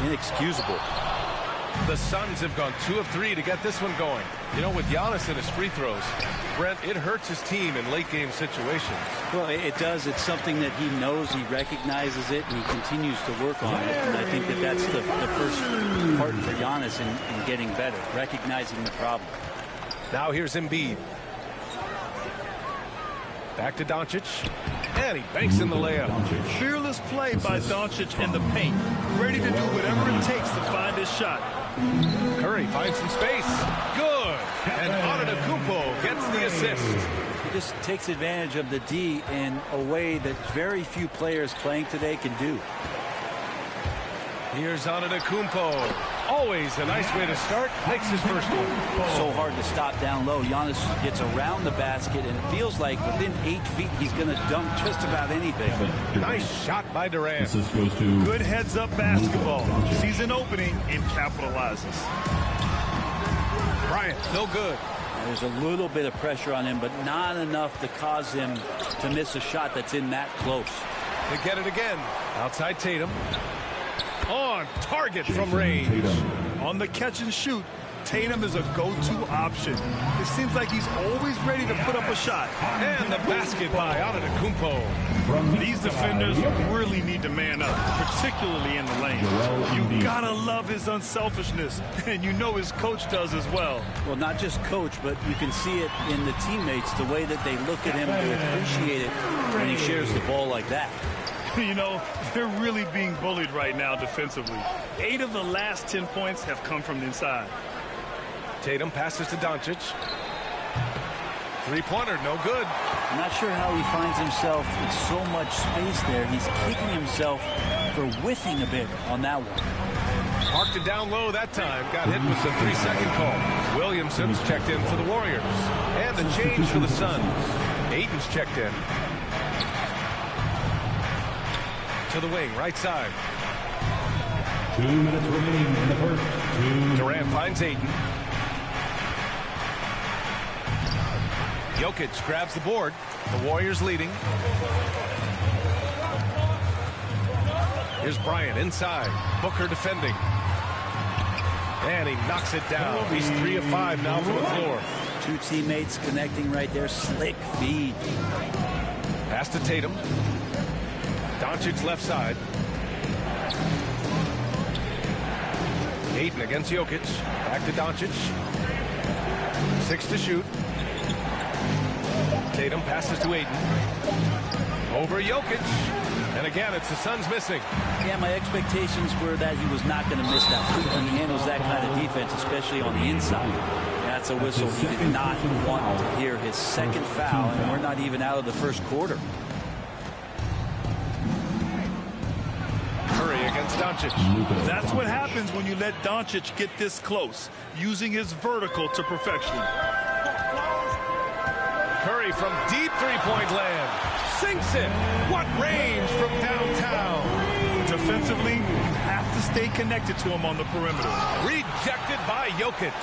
Speaker 12: Inexcusable.
Speaker 10: The Suns have gone 2 of 3 to get this one going. You know, with Giannis and his free throws, Brent, it hurts his team in late-game situations.
Speaker 12: Well, it does. It's something that he knows, he recognizes it, and he continues to work on it. And I think that that's the first part for Giannis in getting better, recognizing the problem.
Speaker 10: Now here's Embiid. Back to Doncic. And he banks in the layup.
Speaker 11: Fearless play by Doncic in the paint. Ready to do whatever it takes to find his shot.
Speaker 10: Curry finds some space. Good. And Antetokounmpo gets the assist.
Speaker 12: He just takes advantage of the D in a way that very few players playing today can do.
Speaker 10: Here's Antetokounmpo. Always a nice way to start. Makes his first one.
Speaker 12: So hard to stop down low. Giannis gets around the basket, and it feels like within 8 feet he's going to dunk just about anything.
Speaker 10: Nice shot by Durant.
Speaker 11: Good heads-up basketball. Sees an opening and capitalizes.
Speaker 10: Bryant, no good.
Speaker 12: There's a little bit of pressure on him, but not enough to cause him to miss a shot that's in that close.
Speaker 10: They get it again. Outside Tatum. On target from range.
Speaker 11: On the catch and shoot, Tatum is a go-to option. It seems like he's always ready to put up a shot.
Speaker 10: And the basket by Antetokounmpo.
Speaker 11: These defenders really need to man up, particularly in the lane. You gotta love his unselfishness, and you know his coach does as well.
Speaker 12: Well, not just coach, but you can see it in the teammates, the way that they look at him to appreciate it when he shares the ball like that.
Speaker 11: You know, they're really being bullied right now defensively. 8 of the last 10 points have come from the inside.
Speaker 10: Tatum passes to Doncic. Three-pointer, no good.
Speaker 12: I'm not sure how he finds himself with so much space there. He's kicking himself for whiffing a bit on that one.
Speaker 10: Parked it down low that time. Got hit with the 3-second call. Williamson's checked in for the Warriors. And the change for the Suns. Ayton's checked in. To the wing, right side.
Speaker 9: 2 minutes remaining in the first.
Speaker 10: Durant finds Ayton. Jokic grabs the board. The Warriors leading. Here's Bryant inside. Booker defending. And he knocks it down. He's 3 of 5 now from the floor.
Speaker 12: 2 teammates connecting right there. Slick feed.
Speaker 10: Pass to Tatum. Doncic left side. Ayton against Jokic. Back to Doncic. 6 to shoot. Tatum passes to Ayton. Over Jokic. And again, it's the Suns missing.
Speaker 12: Yeah, my expectations were that he was not going to miss that when he handles that kind of defense, especially on the inside. That's a whistle. He did not want to hear his second foul, and we're not even out of the first quarter.
Speaker 10: Against Doncic.
Speaker 11: That's what happens when you let Doncic get this close, using his vertical to perfection.
Speaker 10: Curry from deep three-point land. Sinks it. What range from downtown.
Speaker 11: Defensively, you have to stay connected to him on the perimeter.
Speaker 10: Rejected by Jokic.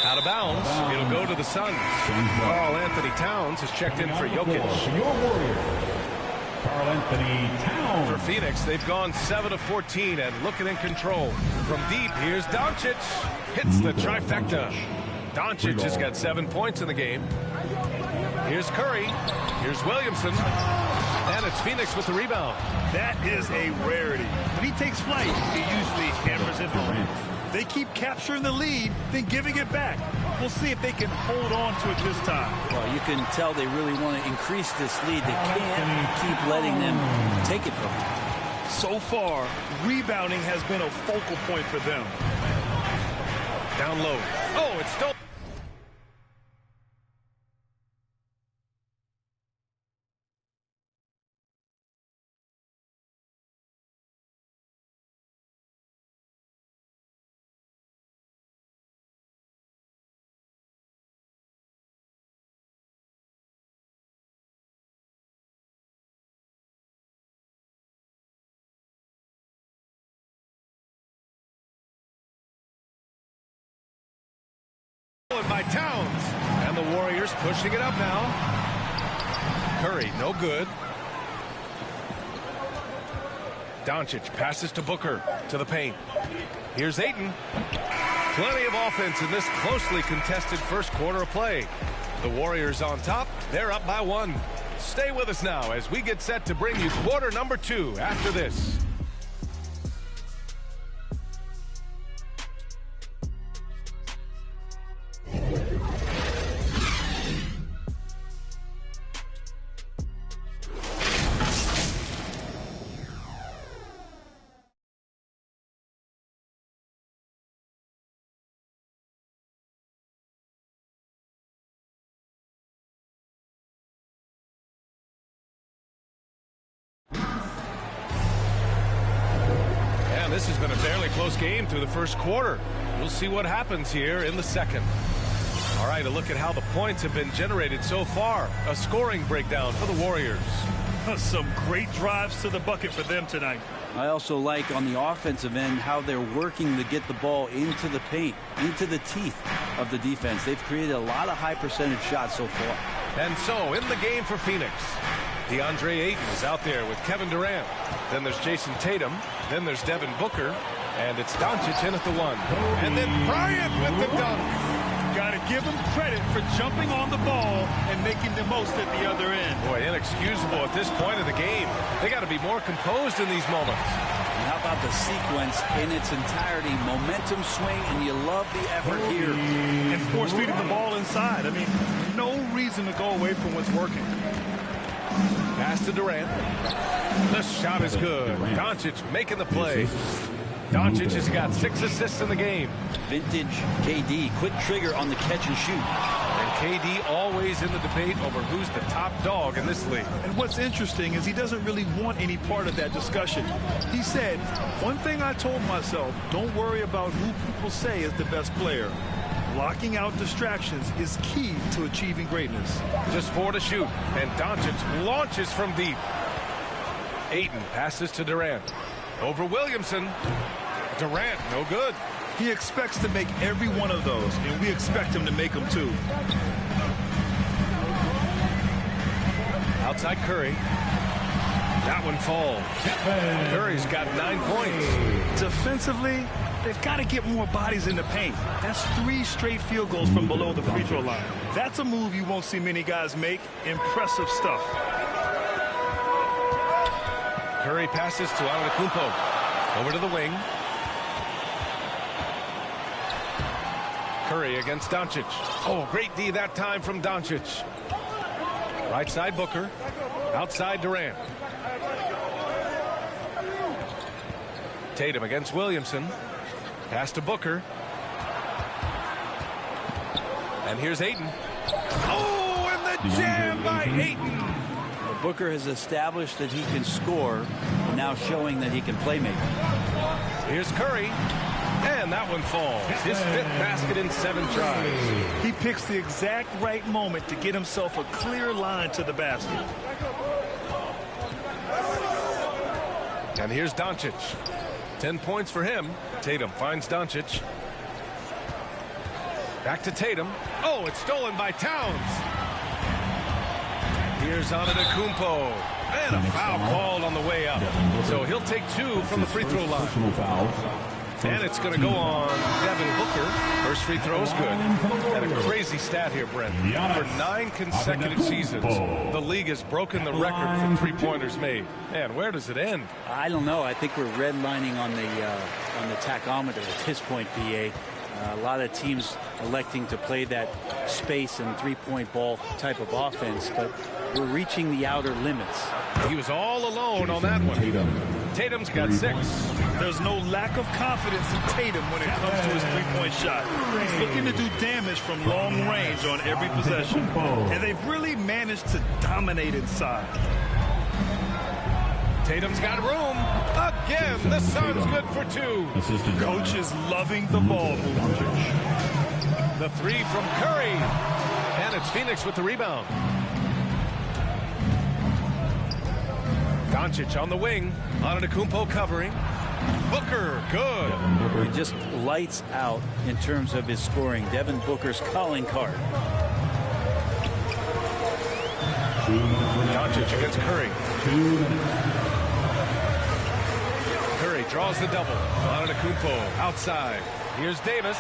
Speaker 10: Out of bounds. It'll go to the Suns. Karl-Anthony Towns has checked in for Jokic.
Speaker 9: Your Warriors. Karl-Anthony Towns.
Speaker 10: For Phoenix, they've gone 7 of 14 and looking in control. From deep, here's Doncic. Hits the trifecta. Doncic has got 7 points in the game. Here's Curry. Here's Williamson. And it's Phoenix with the rebound.
Speaker 11: That is a rarity. When he takes flight, he usually hammers it home. They keep capturing the lead, then giving it back. We'll see if they can hold on to it this time.
Speaker 12: Well, you can tell they really want to increase this lead. They can't keep letting them take it from them.
Speaker 11: So far, rebounding has been a focal point for them.
Speaker 10: Down low. Oh, it's stolen. By Towns, and the Warriors pushing it up now. Curry, no good. Doncic passes to Booker to the paint. Here's Ayton. Plenty of offense in this closely contested first quarter of play. The Warriors on top. They're up by 1. Stay with us now as we get set to bring you quarter number 2 after this. This has been a fairly close game through the first quarter. We'll see what happens here in the second. All right, a look at how the points have been generated so far. A scoring breakdown for the Warriors.
Speaker 11: Some great drives to the bucket for them tonight.
Speaker 12: I also like on the offensive end how they're working to get the ball into the paint, into the teeth of the defense. They've created a lot of high percentage shots so far.
Speaker 10: And so in the game for Phoenix, DeAndre Ayton is out there with Kevin Durant. Then there's Jason Tatum. Then there's Devin Booker. And it's Doncic in at the 1. And then Bryant with the dunk.
Speaker 11: Got to give him credit for jumping on the ball and making the most at the other end.
Speaker 10: Boy, inexcusable at this point of the game. They got to be more composed in these moments.
Speaker 12: And how about the sequence in its entirety? Momentum swing, and you love the effort here.
Speaker 11: And force feeding the ball inside. I mean, no reason to go away from what's working.
Speaker 10: Pass to Durant. The shot is good. Doncic making the play. Doncic has got 6 assists in the game.
Speaker 12: Vintage KD, quick trigger on the catch and shoot.
Speaker 10: And KD always in the debate over who's the top dog in this league.
Speaker 11: And what's interesting is he doesn't really want any part of that discussion. He said, one thing I told myself, don't worry about who people say is the best player. Blocking out distractions is key to achieving greatness.
Speaker 10: Just 4 to shoot, and Doncic launches from deep. Ayton passes to Durant. Over Williamson. Durant, no good.
Speaker 11: He expects to make every one of those, and we expect him to make them too.
Speaker 10: Outside Curry. That one falls. Curry's got 9 points.
Speaker 11: Defensively, they've got to get more bodies in the paint. That's 3 straight field goals from below the free throw line. That's a move you won't see many guys make. Impressive stuff.
Speaker 10: Curry passes to Antetokounmpo. Over to the wing. Curry against Doncic. Oh, great D that time from Doncic. Right side Booker. Outside Durant. Tatum against Williamson. Pass to Booker. And here's Ayton. Oh, and the jam by Ayton.
Speaker 12: Booker has established that he can score, and now showing that he can play make.
Speaker 10: Here's Curry, and that one falls. His 5th basket in 7 tries.
Speaker 11: He picks the exact right moment to get himself a clear line to the basket.
Speaker 10: And here's Doncic. 10 points for him. Tatum finds Doncic. Back to Tatum. Oh, it's stolen by Towns. Here's Antetokounmpo. And a foul called on the way up. So he'll take 2 from the free throw line. And it's going to go on Devin Booker. First free throw is good. And a crazy stat here, Brent. For 9 consecutive seasons, the league has broken the record for three-pointers made. And where does it end?
Speaker 12: I don't know. I think we're redlining on the tachometer at this point, PA. A lot of teams electing to play that space and three-point ball type of offense, but we're reaching the outer limits.
Speaker 10: He was all alone on that one. Tatum's got 6.
Speaker 11: There's no lack of confidence in Tatum when it comes to his three-point shot. He's looking to do damage from long range on every possession. And they've really managed to dominate inside.
Speaker 10: Tatum's got room. Again, the Suns good for 2.
Speaker 11: Coach is loving the ball movement.
Speaker 10: The 3 from Curry. And it's Phoenix with the rebound. Doncic on the wing. Antetokounmpo covering. Booker, good.
Speaker 12: He just lights out in terms of his scoring. Devin Booker's calling card.
Speaker 10: Doncic against Curry. draws the double. Antetokounmpo outside. Here's Davis,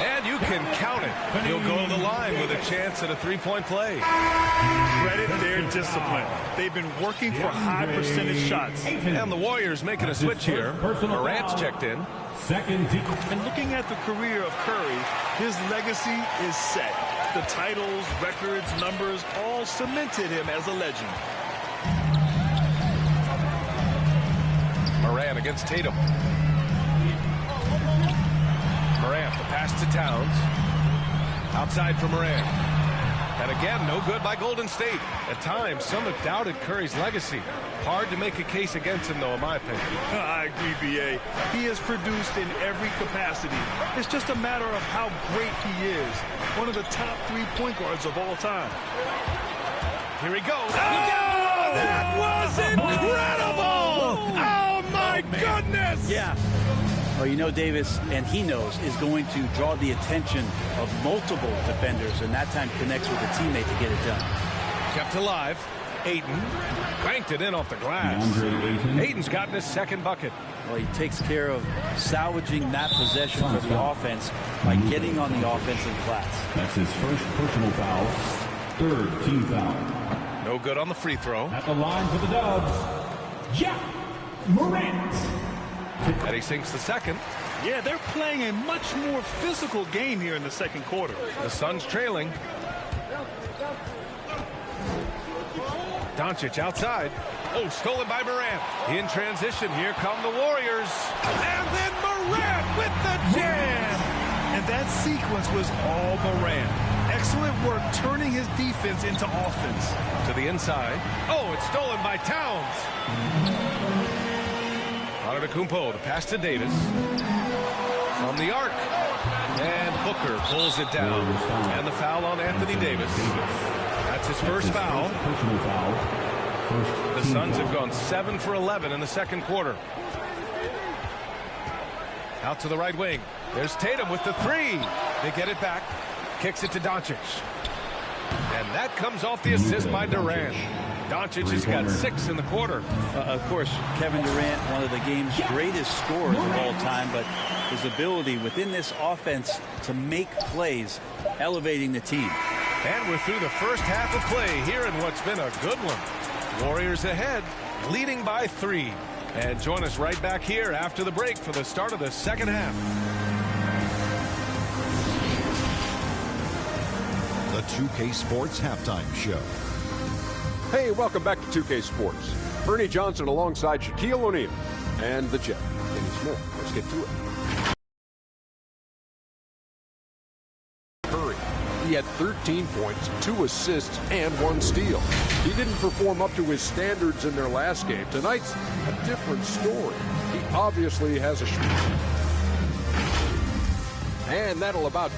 Speaker 10: and you can count it. He'll go to the line with a chance at a three-point play.
Speaker 11: Credit their discipline. They've been working for high percentage shots.
Speaker 10: And the Warriors making a switch here. Morant's checked in.
Speaker 11: And looking at the career of Curry, his legacy is set. The titles, records, numbers all cemented him as a legend.
Speaker 10: Morant against Tatum. Morant, the pass to Towns. Outside for Morant. And again, no good by Golden State. At times, some have doubted Curry's legacy. Hard to make a case against him, though, in my opinion.
Speaker 11: I agree, B.A. He has produced in every capacity. It's just a matter of how great he is. One of the top 3 point guards of all time.
Speaker 10: Here he goes. Oh, that was incredible! Oh, my goodness!
Speaker 12: Yeah. Well, you know, Davis, and he knows, is going to draw the attention of multiple defenders, and that time connects with a teammate to get it done.
Speaker 10: Kept alive. Ayton cranked it in off the glass. Ayton's gotten his second bucket.
Speaker 12: Well, he takes care of salvaging that possession for the offense by getting on the offensive glass.
Speaker 9: That's his first personal foul. Third team foul.
Speaker 10: No good on the free throw.
Speaker 9: At the line for the Dubs, Ja Morant.
Speaker 10: And he sinks the second.
Speaker 11: Yeah, they're playing a much more physical game here in the second quarter.
Speaker 10: The Suns trailing. Doncic outside. Oh, stolen by Morant. In transition, here come the Warriors. And then Morant with the jam.
Speaker 11: And that sequence was all Morant. Excellent work turning his defense into offense.
Speaker 10: To the inside. Oh, it's stolen by Towns. Antetokounmpo, the pass to Davis. From the arc. And Booker pulls it down. And the foul on Anthony Davis. That's his first foul. The Suns have gone 7 for 11 in the second quarter. Out to the right wing. There's Tatum with the three. They get it back. Kicks it to Doncic. And that comes off the assist by Durant. Doncic has got 6 in the quarter.
Speaker 12: Of course, Kevin Durant, one of the game's greatest scorers of all time, but his ability within this offense to make plays, elevating the team.
Speaker 10: And we're through the first half of play here in what's been a good one. Warriors ahead, leading by 3. And join us right back here after the break for the start of the second half.
Speaker 6: The 2K Sports Halftime Show.
Speaker 7: Hey, welcome back to 2K Sports. Ernie Johnson alongside Shaquille O'Neal and the Jet. Kenny Smith. Let's get to it. Curry. He had 13 points, 2 assists, and 1 steal. He didn't perform up to his standards in their last game. Tonight's a different story. He obviously has a shot. And that'll about...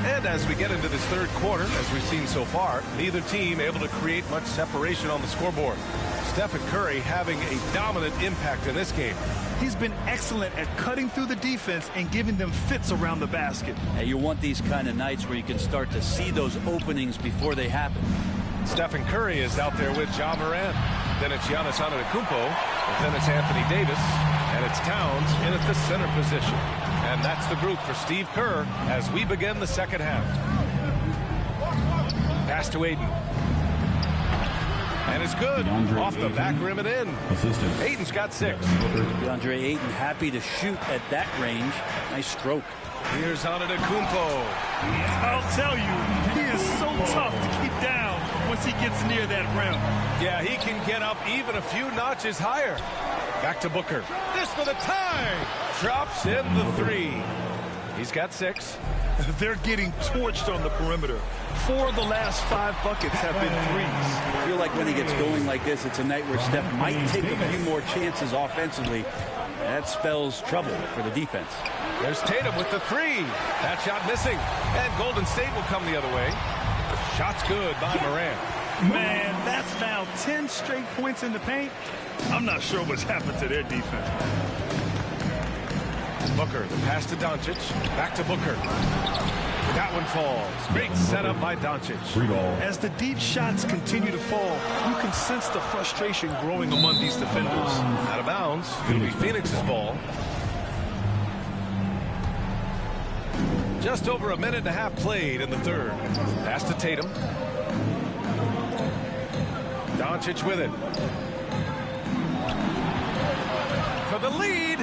Speaker 10: And as we get into this third quarter, as we've seen so far, neither team able to create much separation on the scoreboard. Stephen Curry having a dominant impact in this game.
Speaker 11: He's been excellent at cutting through the defense and giving them fits around the basket.
Speaker 12: And you want these kind of nights where you can start to see those openings before they happen.
Speaker 10: Stephen Curry is out there with Ja Morant. Then it's Giannis Antetokounmpo. And then it's Anthony Davis. And it's Towns in at the center position. And that's the group for Steve Kerr as we begin the second half. Pass to Ayton. And it's good. Off the back rim and in. Ayton's got 6.
Speaker 12: DeAndre Ayton happy to shoot at that range. Nice stroke.
Speaker 10: Here's Antetokounmpo.
Speaker 11: I'll tell you, he is so tough to keep down once he gets near that rim.
Speaker 10: Yeah, he can get up even a few notches higher. Back to Booker. This for the tie. Drops in the 3. He's got 6.
Speaker 11: They're getting torched on the perimeter. 4 of the last 5 buckets have been threes.
Speaker 12: I feel like when he gets going like this, it's a night where Steph might take a few more chances offensively. That spells trouble for the defense.
Speaker 10: There's Tatum with the 3. That shot missing. And Golden State will come the other way. Shot's good by Morant.
Speaker 11: Man, that's now 10 straight points in the paint. I'm not sure what's happened to their defense.
Speaker 10: Booker, the pass to Doncic. Back to Booker. That one falls. Great setup by Doncic.
Speaker 11: As the deep shots continue to fall, you can sense the frustration growing among these defenders.
Speaker 10: Out of bounds. It'll be Phoenix's ball. Just over a minute and a half played in the third. Pass to Tatum. Doncic with it. For the lead.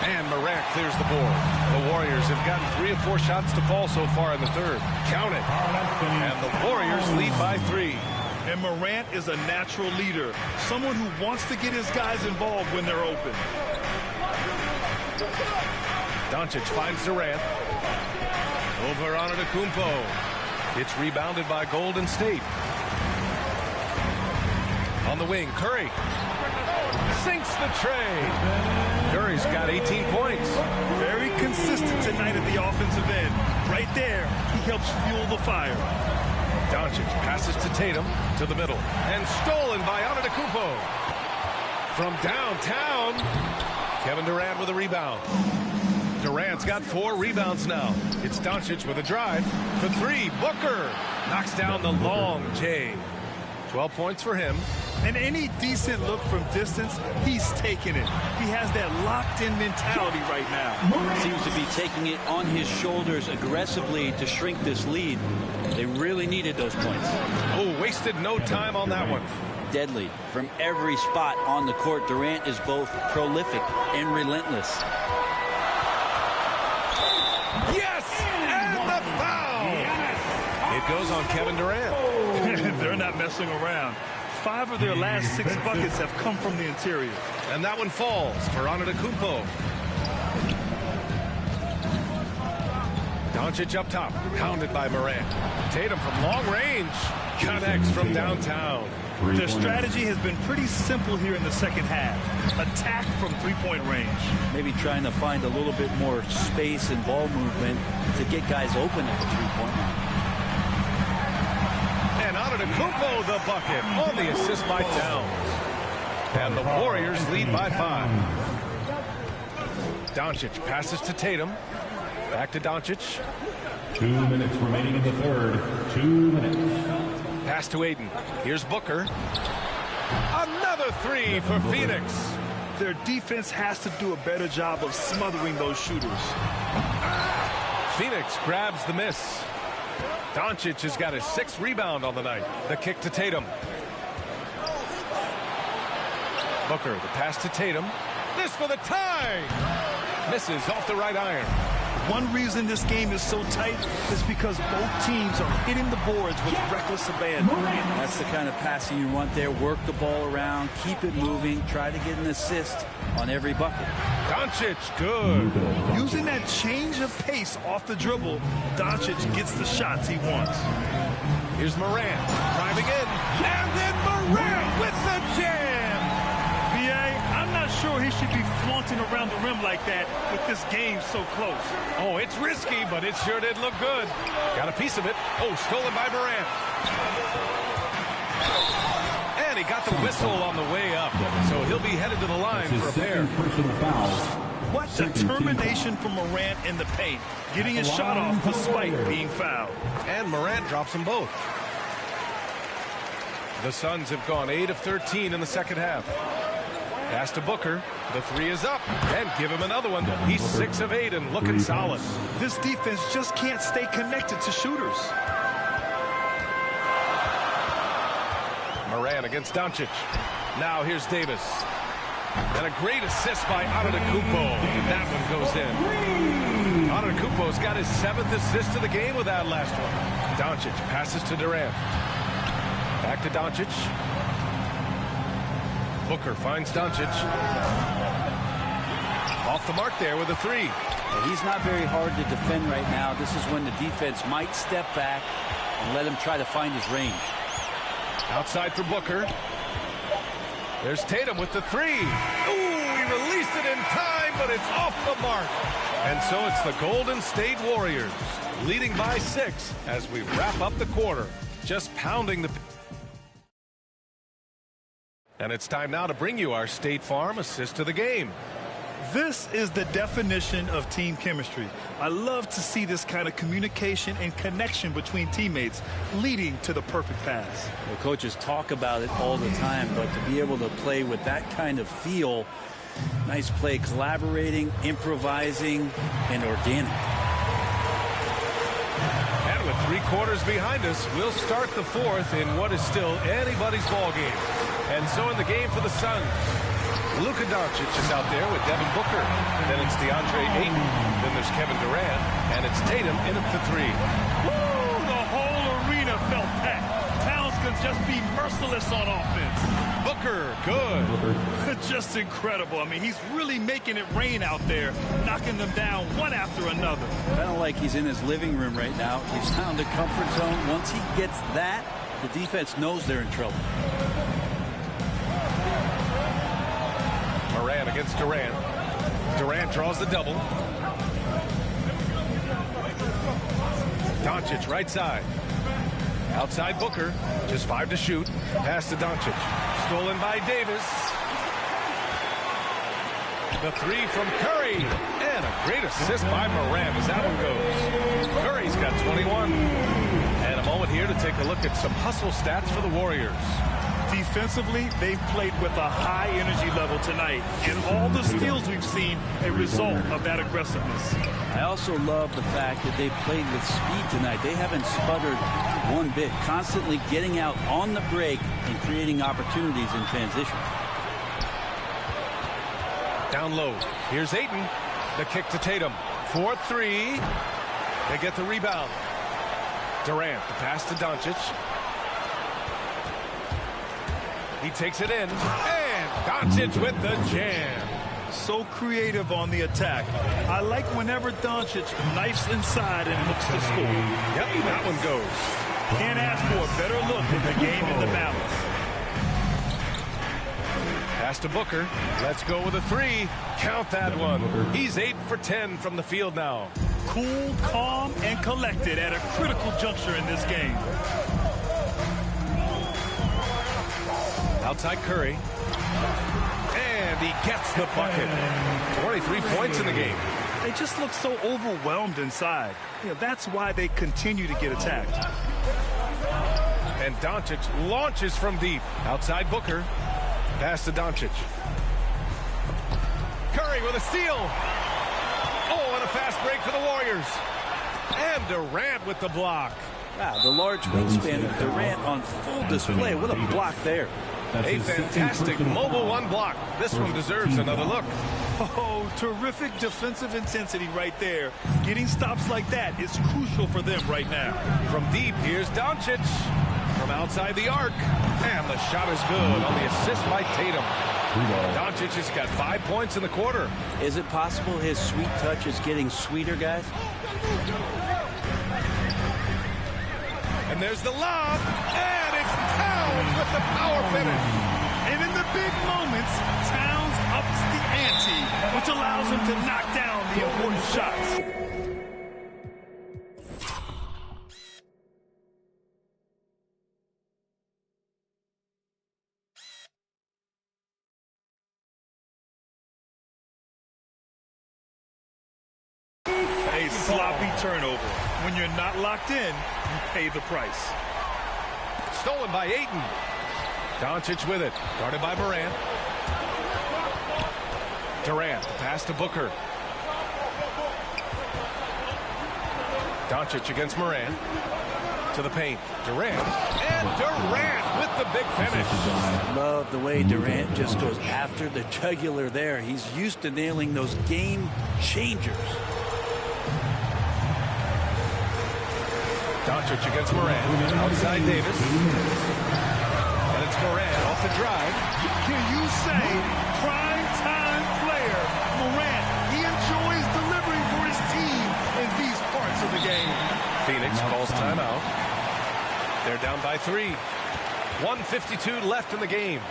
Speaker 10: And Morant clears the board. The Warriors have gotten 3 or 4 shots to fall so far in the third. Count it. And the Warriors lead by 3.
Speaker 11: And Morant is a natural leader. Someone who wants to get his guys involved when they're open.
Speaker 10: Doncic finds Durant. Over Antetokounmpo. It's rebounded by Golden State. On the wing, Curry. Sinks the tray. Curry's got 18 points.
Speaker 11: Very consistent tonight at the offensive end. Right there, he helps fuel the fire.
Speaker 10: Doncic passes to Tatum to the middle. And stolen by Antetokounmpo. From downtown, Kevin Durant with a rebound. Durant's got 4 rebounds now. It's Doncic with a drive. For 3, Booker knocks down the long J. 12 points for him.
Speaker 11: And any decent look from distance, he's taking it. He has that locked-in mentality right now.
Speaker 12: Seems to be taking it on his shoulders aggressively to shrink this lead. They really needed those points.
Speaker 10: Oh, wasted no time on that one.
Speaker 12: Deadly. From every spot on the court, Durant is both prolific and relentless.
Speaker 10: Yes! And the foul! It goes on Kevin Durant.
Speaker 11: They're not messing around. 5 of their last 6 buckets have come from the interior.
Speaker 10: And that one falls for Antetokounmpo. Doncic up top, pounded by Morant. Tatum from long range, connects from downtown.
Speaker 11: Their strategy has been pretty simple here in the second half. Attack from 3-point range.
Speaker 12: Maybe trying to find a little bit more space and ball movement to get guys open at the 3-point line.
Speaker 10: And Antetokounmpo the bucket on the assist by Towns. And the Warriors lead by 5. Doncic passes to Tatum. Back to Doncic.
Speaker 9: 2 minutes remaining in the third. 2 minutes.
Speaker 10: Pass to Aiden. Here's Booker. Another 3 for Phoenix.
Speaker 11: Their defense has to do a better job of smothering those shooters.
Speaker 10: Phoenix grabs the miss. Doncic has got his 6th rebound on the night. The kick to Tatum. Booker, the pass to Tatum. This for the tie. Misses off the right iron.
Speaker 11: One reason this game is so tight is because both teams are hitting the boards with reckless abandon.
Speaker 12: That's the kind of passing you want there. Work the ball around, keep it moving, try to get an assist on every bucket.
Speaker 10: Doncic, good.
Speaker 11: Using that change of pace off the dribble, Doncic gets the shots he wants.
Speaker 10: Here's Morant driving in, and then Morant with the jam.
Speaker 11: I'm not sure he should be flaunting around the rim like that with this game so close.
Speaker 10: Oh, it's risky, but it sure did look good. Got a piece of it. Oh, stolen by Morant. And he got the whistle on the way up, so he'll be headed to the line for a pair.
Speaker 11: What determination from Morant in the paint, getting his shot off despite being fouled.
Speaker 10: And Morant drops them both. The Suns have gone 8 of 13 in the second half. Pass to Booker. The 3 is up. And give him another one. He's 6 of 8 and looking solid.
Speaker 11: This defense just can't stay connected to shooters.
Speaker 10: Morant against Doncic. Now here's Davis. And a great assist by Antetokounmpo. And that one goes in. Antetokounmpo's got his 7th assist of the game with that last one. Doncic passes to Durant. Back to Doncic. Booker finds Doncic. Off the mark there with a 3.
Speaker 12: He's not very hard to defend right now. This is when the defense might step back and let him try to find his range.
Speaker 10: Outside for Booker. There's Tatum with the 3. Ooh, he released it in time, but it's off the mark. And so it's the Golden State Warriors leading by 6 as we wrap up the quarter. Just pounding the... And it's time now to bring you our State Farm assist of the game.
Speaker 11: This is the definition of team chemistry. I love to see this kind of communication and connection between teammates leading to the perfect pass.
Speaker 12: Well, coaches talk about it all the time, but to be able to play with that kind of feel, nice play, collaborating, improvising, and organic.
Speaker 10: And with 3 quarters behind us, we'll start the 4th in what is still anybody's ball game. And so in the game for the Suns, Luka Doncic is out there with Devin Booker. Then it's DeAndre Ayton. Then there's Kevin Durant. And it's Tatum in at the 3.
Speaker 11: Woo! The whole arena felt packed. Towns can just be merciless on offense.
Speaker 10: Booker, good.
Speaker 11: Just incredible. I mean, he's really making it rain out there, knocking them down one after another.
Speaker 12: Kind of like he's in his living room right now. He's found a comfort zone. Once he gets that, the defense knows they're in trouble.
Speaker 10: Moran against Durant. Durant draws the double. Doncic right side. Outside Booker. Just 5 to shoot. Pass to Doncic. Stolen by Davis. The 3 from Curry. And a great assist by Moran as that one goes. Curry's got 21. And a moment here to take a look at some hustle stats for the Warriors.
Speaker 11: Defensively, they've played with a high energy level tonight, and all the steals we've seen a result of that aggressiveness.
Speaker 12: I also love the fact that they played with speed tonight. They haven't sputtered one bit, constantly getting out on the break and creating opportunities in transition.
Speaker 10: Down low. Here's Ayton. The kick to Tatum. 4-3. They get the rebound. Durant, the pass to Doncic. He takes it in, and Doncic with the jam.
Speaker 11: So creative on the attack. I like whenever Doncic knifes inside and looks to score.
Speaker 10: Yep, that one goes.
Speaker 11: Can't ask for a better look at the game in the balance.
Speaker 10: Pass to Booker. Let's go with a 3. Count that one. He's 8 for 10 from the field now.
Speaker 11: Cool, calm, and collected at a critical juncture in this game.
Speaker 10: Outside Curry. And he gets the bucket. 23 points in the game.
Speaker 11: They just look so overwhelmed inside. You know, that's why they continue to get attacked.
Speaker 10: And Doncic launches from deep. Outside Booker. Pass to Doncic. Curry with a steal. Oh, and a fast break for the Warriors. And Durant with the block.
Speaker 12: Wow, the large wingspan of Durant on full display. What a block there.
Speaker 10: A fantastic mobile 1 block. This one deserves another look.
Speaker 11: Oh, terrific defensive intensity right there. Getting stops like that is crucial for them right now.
Speaker 10: From deep, here's Doncic. From outside the arc. And the shot is good on the assist by Tatum. Doncic has got 5 points in the quarter.
Speaker 12: Is it possible his sweet touch is getting sweeter, guys?
Speaker 10: And there's the lob. And it's Towns with the power finish.
Speaker 11: And in the big moments, Towns ups the ante, which allows him to knock down the important shots. A sloppy turnover. When you're not locked in, you pay the price.
Speaker 10: Stolen by Ayton. Doncic with it. Guarded by Morant. Durant. Pass to Booker. Doncic against Morant. To the paint. Durant. And Durant with the big finish.
Speaker 12: Love the way Durant just goes after the jugular there. He's used to nailing those game changers.
Speaker 10: Doncic against Morant. Outside Davis. And it's Morant off the drive.
Speaker 11: Can you say prime time player Morant? He enjoys delivering for his team in these parts of the game.
Speaker 10: Phoenix calls timeout. They're down by 3. 1:52 left in the game.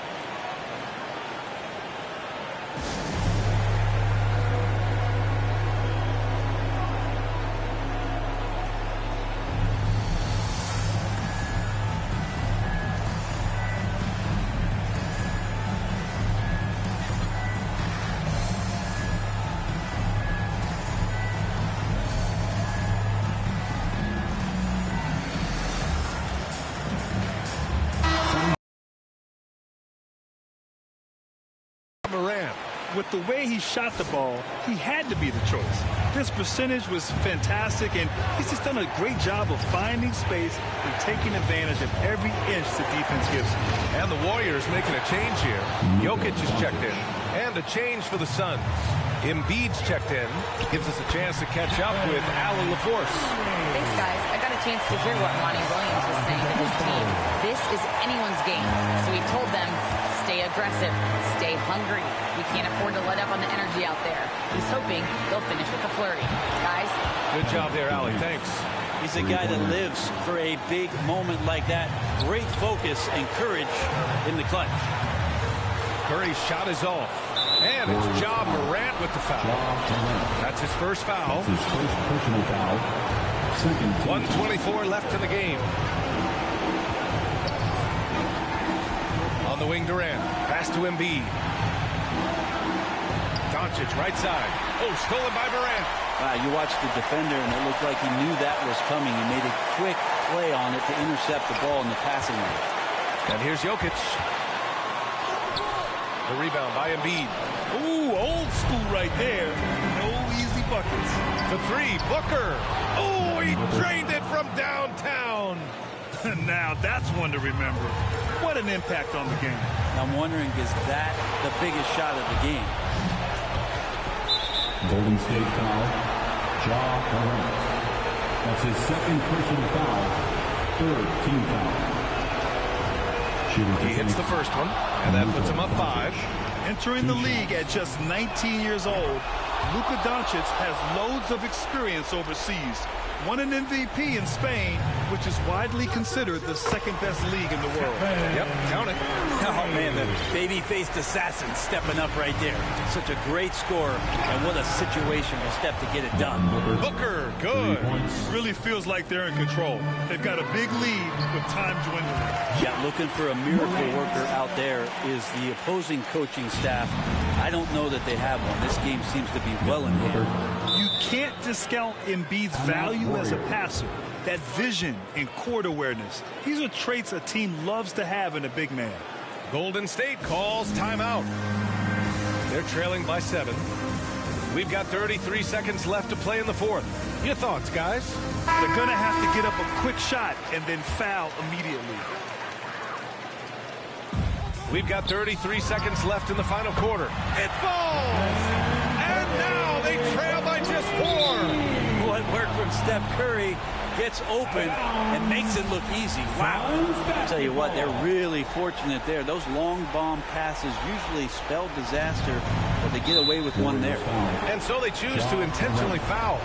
Speaker 11: with the way he shot the ball, he had to be the choice. His percentage was fantastic, and he's just done a great job of finding space and taking advantage of every inch the defense gives him.
Speaker 10: And the Warriors making a change here. Jokic is checked in. And a change for the Suns. Embiid's checked in. Gives us a chance to catch up with Alan LaForce.
Speaker 13: Thanks, guys. I got a chance to hear what Monty Williams was saying to his team. This is anyone's game. So he told them, stay aggressive, stay hungry. We can't afford to let up on the energy out there. He's hoping they'll finish with a flurry. Guys.
Speaker 10: Good job there, Allie. Thanks.
Speaker 12: He's a guy that lives for a big moment like that. Great focus and courage in the clutch.
Speaker 10: Curry's shot is off. And it's Ja Morant with the foul. That's his first foul.
Speaker 9: That's his first personal foul.
Speaker 10: 1:24 left in the game. On the wing, Durant. Pass to Embiid. Doncic, right side. Oh, stolen by Morant.
Speaker 12: You watched the defender, and it looked like he knew that was coming. He made a quick play on it to intercept the ball in the passing lane.
Speaker 10: And here's Jokic. The rebound by Embiid.
Speaker 11: Ooh, old school right there. No easy buckets.
Speaker 10: For three, Booker. Oh, he drained it from downtown.
Speaker 11: Now that's one to remember. What an impact on the game.
Speaker 12: I'm wondering, is that the biggest shot of the game?
Speaker 9: Golden State foul. Ja Morant. That's his second personal foul. Third team foul.
Speaker 10: He hits the first one, and that puts him up 5.
Speaker 11: Entering the league at just 19 years old, Luka Doncic has loads of experience overseas. Won an MVP in Spain, which is widely considered the second-best league in the world.
Speaker 10: Yep, count it.
Speaker 12: Oh, man, the baby-faced assassin stepping up right there. Such a great scorer, and what a situational step to get it done.
Speaker 10: Booker, good.
Speaker 11: Really feels like they're in control. They've got a big lead with time dwindling.
Speaker 12: Yeah, looking for a miracle worker out there is the opposing coaching staff. I don't know that they have one. This game seems to be well in hand.
Speaker 11: You can't discount Embiid's value as a passer. That vision and court awareness. These are traits a team loves to have in a big man.
Speaker 10: Golden State calls timeout. They're trailing by 7. We've got 33 seconds left to play in the fourth. Your thoughts, guys?
Speaker 11: They're going to have to get up a quick shot and then foul immediately.
Speaker 10: We've got 33 seconds left in the final quarter. It falls! And now they trail by just 4.
Speaker 12: What work from Steph Curry gets open and makes it look easy. Wow. I'll tell you what, they're really fortunate there. Those long bomb passes usually spell disaster, but they get away with one there.
Speaker 10: And so they choose to intentionally foul.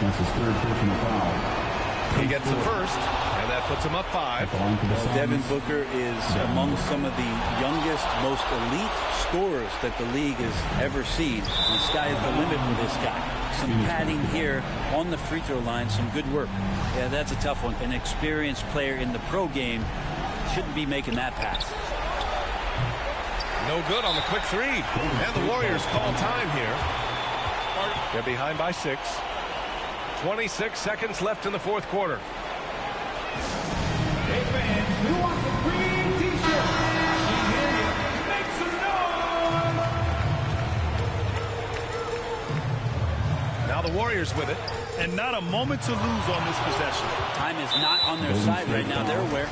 Speaker 9: That's his third personal foul.
Speaker 10: He gets the first, and that puts him up 5.
Speaker 12: Well, Devin Booker is among some of the youngest, most elite scorers that the league has ever seen. The sky is the limit for this guy. Some padding here on the free throw line, some good work. Yeah, that's a tough one. An experienced player in the pro game shouldn't be making that pass.
Speaker 10: No good on the quick 3. And the Warriors call time here. They're behind by 6. 26 seconds left in the fourth quarter.
Speaker 14: Hey fans, who wants a green t-shirt? Make some noise!
Speaker 10: Now the Warriors with it.
Speaker 11: And not a moment to lose on this possession.
Speaker 12: Time is not on their side right now. They're aware.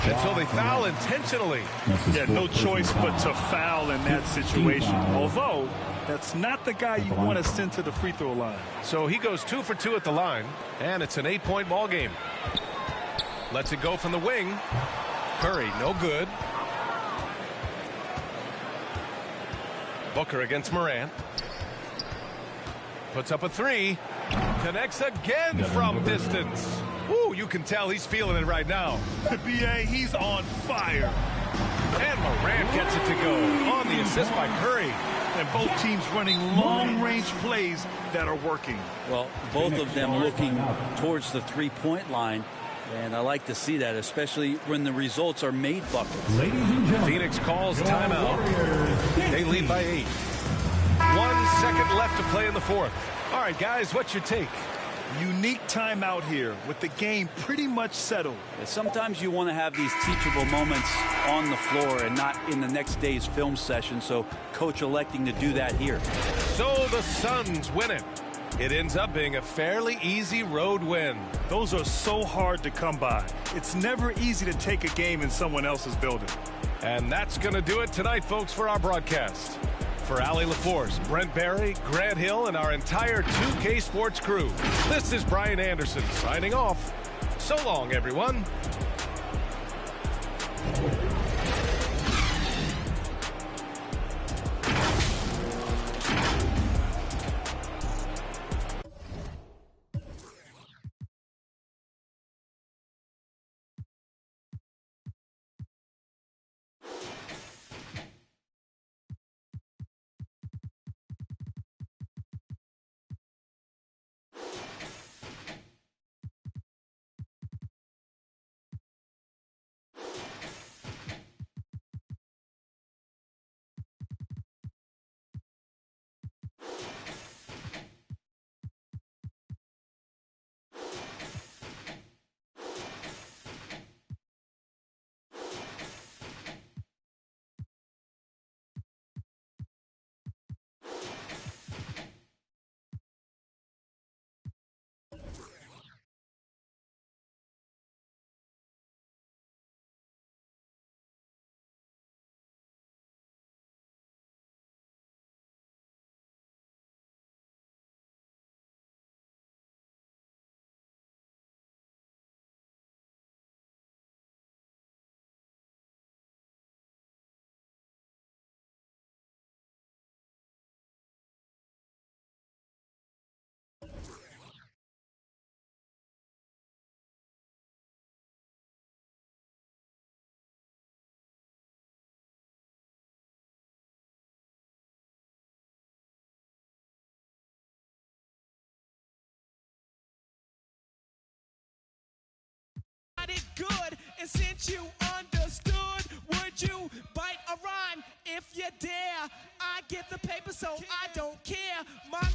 Speaker 10: And so they foul intentionally.
Speaker 11: Yeah, no choice but to foul in that situation. Although, that's not the guy you want to send to the free throw line.
Speaker 10: So he goes 2 for 2 at the line, and it's an 8-point ball game. Lets it go from the wing. Curry, no good. Booker against Morant. Puts up a 3. Connects again from distance. Woo, you can tell he's feeling it right now.
Speaker 11: B.A., he's on fire.
Speaker 10: And Morant gets it to go on the assist by Curry.
Speaker 11: And both teams running long-range plays that are working.
Speaker 12: Well, both of them looking towards the three-point line. And I like to see that, especially when the results are made buckets.
Speaker 10: Phoenix calls timeout. They lead by 8. 1 second left to play in the fourth. All right, guys, what's your take?
Speaker 11: Unique timeout here with the game pretty much settled.
Speaker 12: Sometimes you want to have these teachable moments on the floor and not in the next day's film session, so coach electing to do that here.
Speaker 10: So the Suns win it. It ends up being a fairly easy road win.
Speaker 11: Those are so hard to come by. It's never easy to take a game in someone else's building.
Speaker 10: And that's going to do it tonight, folks, for our broadcast. For Allie LaForce, Brent Barry, Grant Hill, and our entire 2K Sports crew, this is Brian Anderson signing off. So long, everyone.
Speaker 15: It good, and since you understood, would you bite a rhyme if you dare? I get the paper, so I don't care. My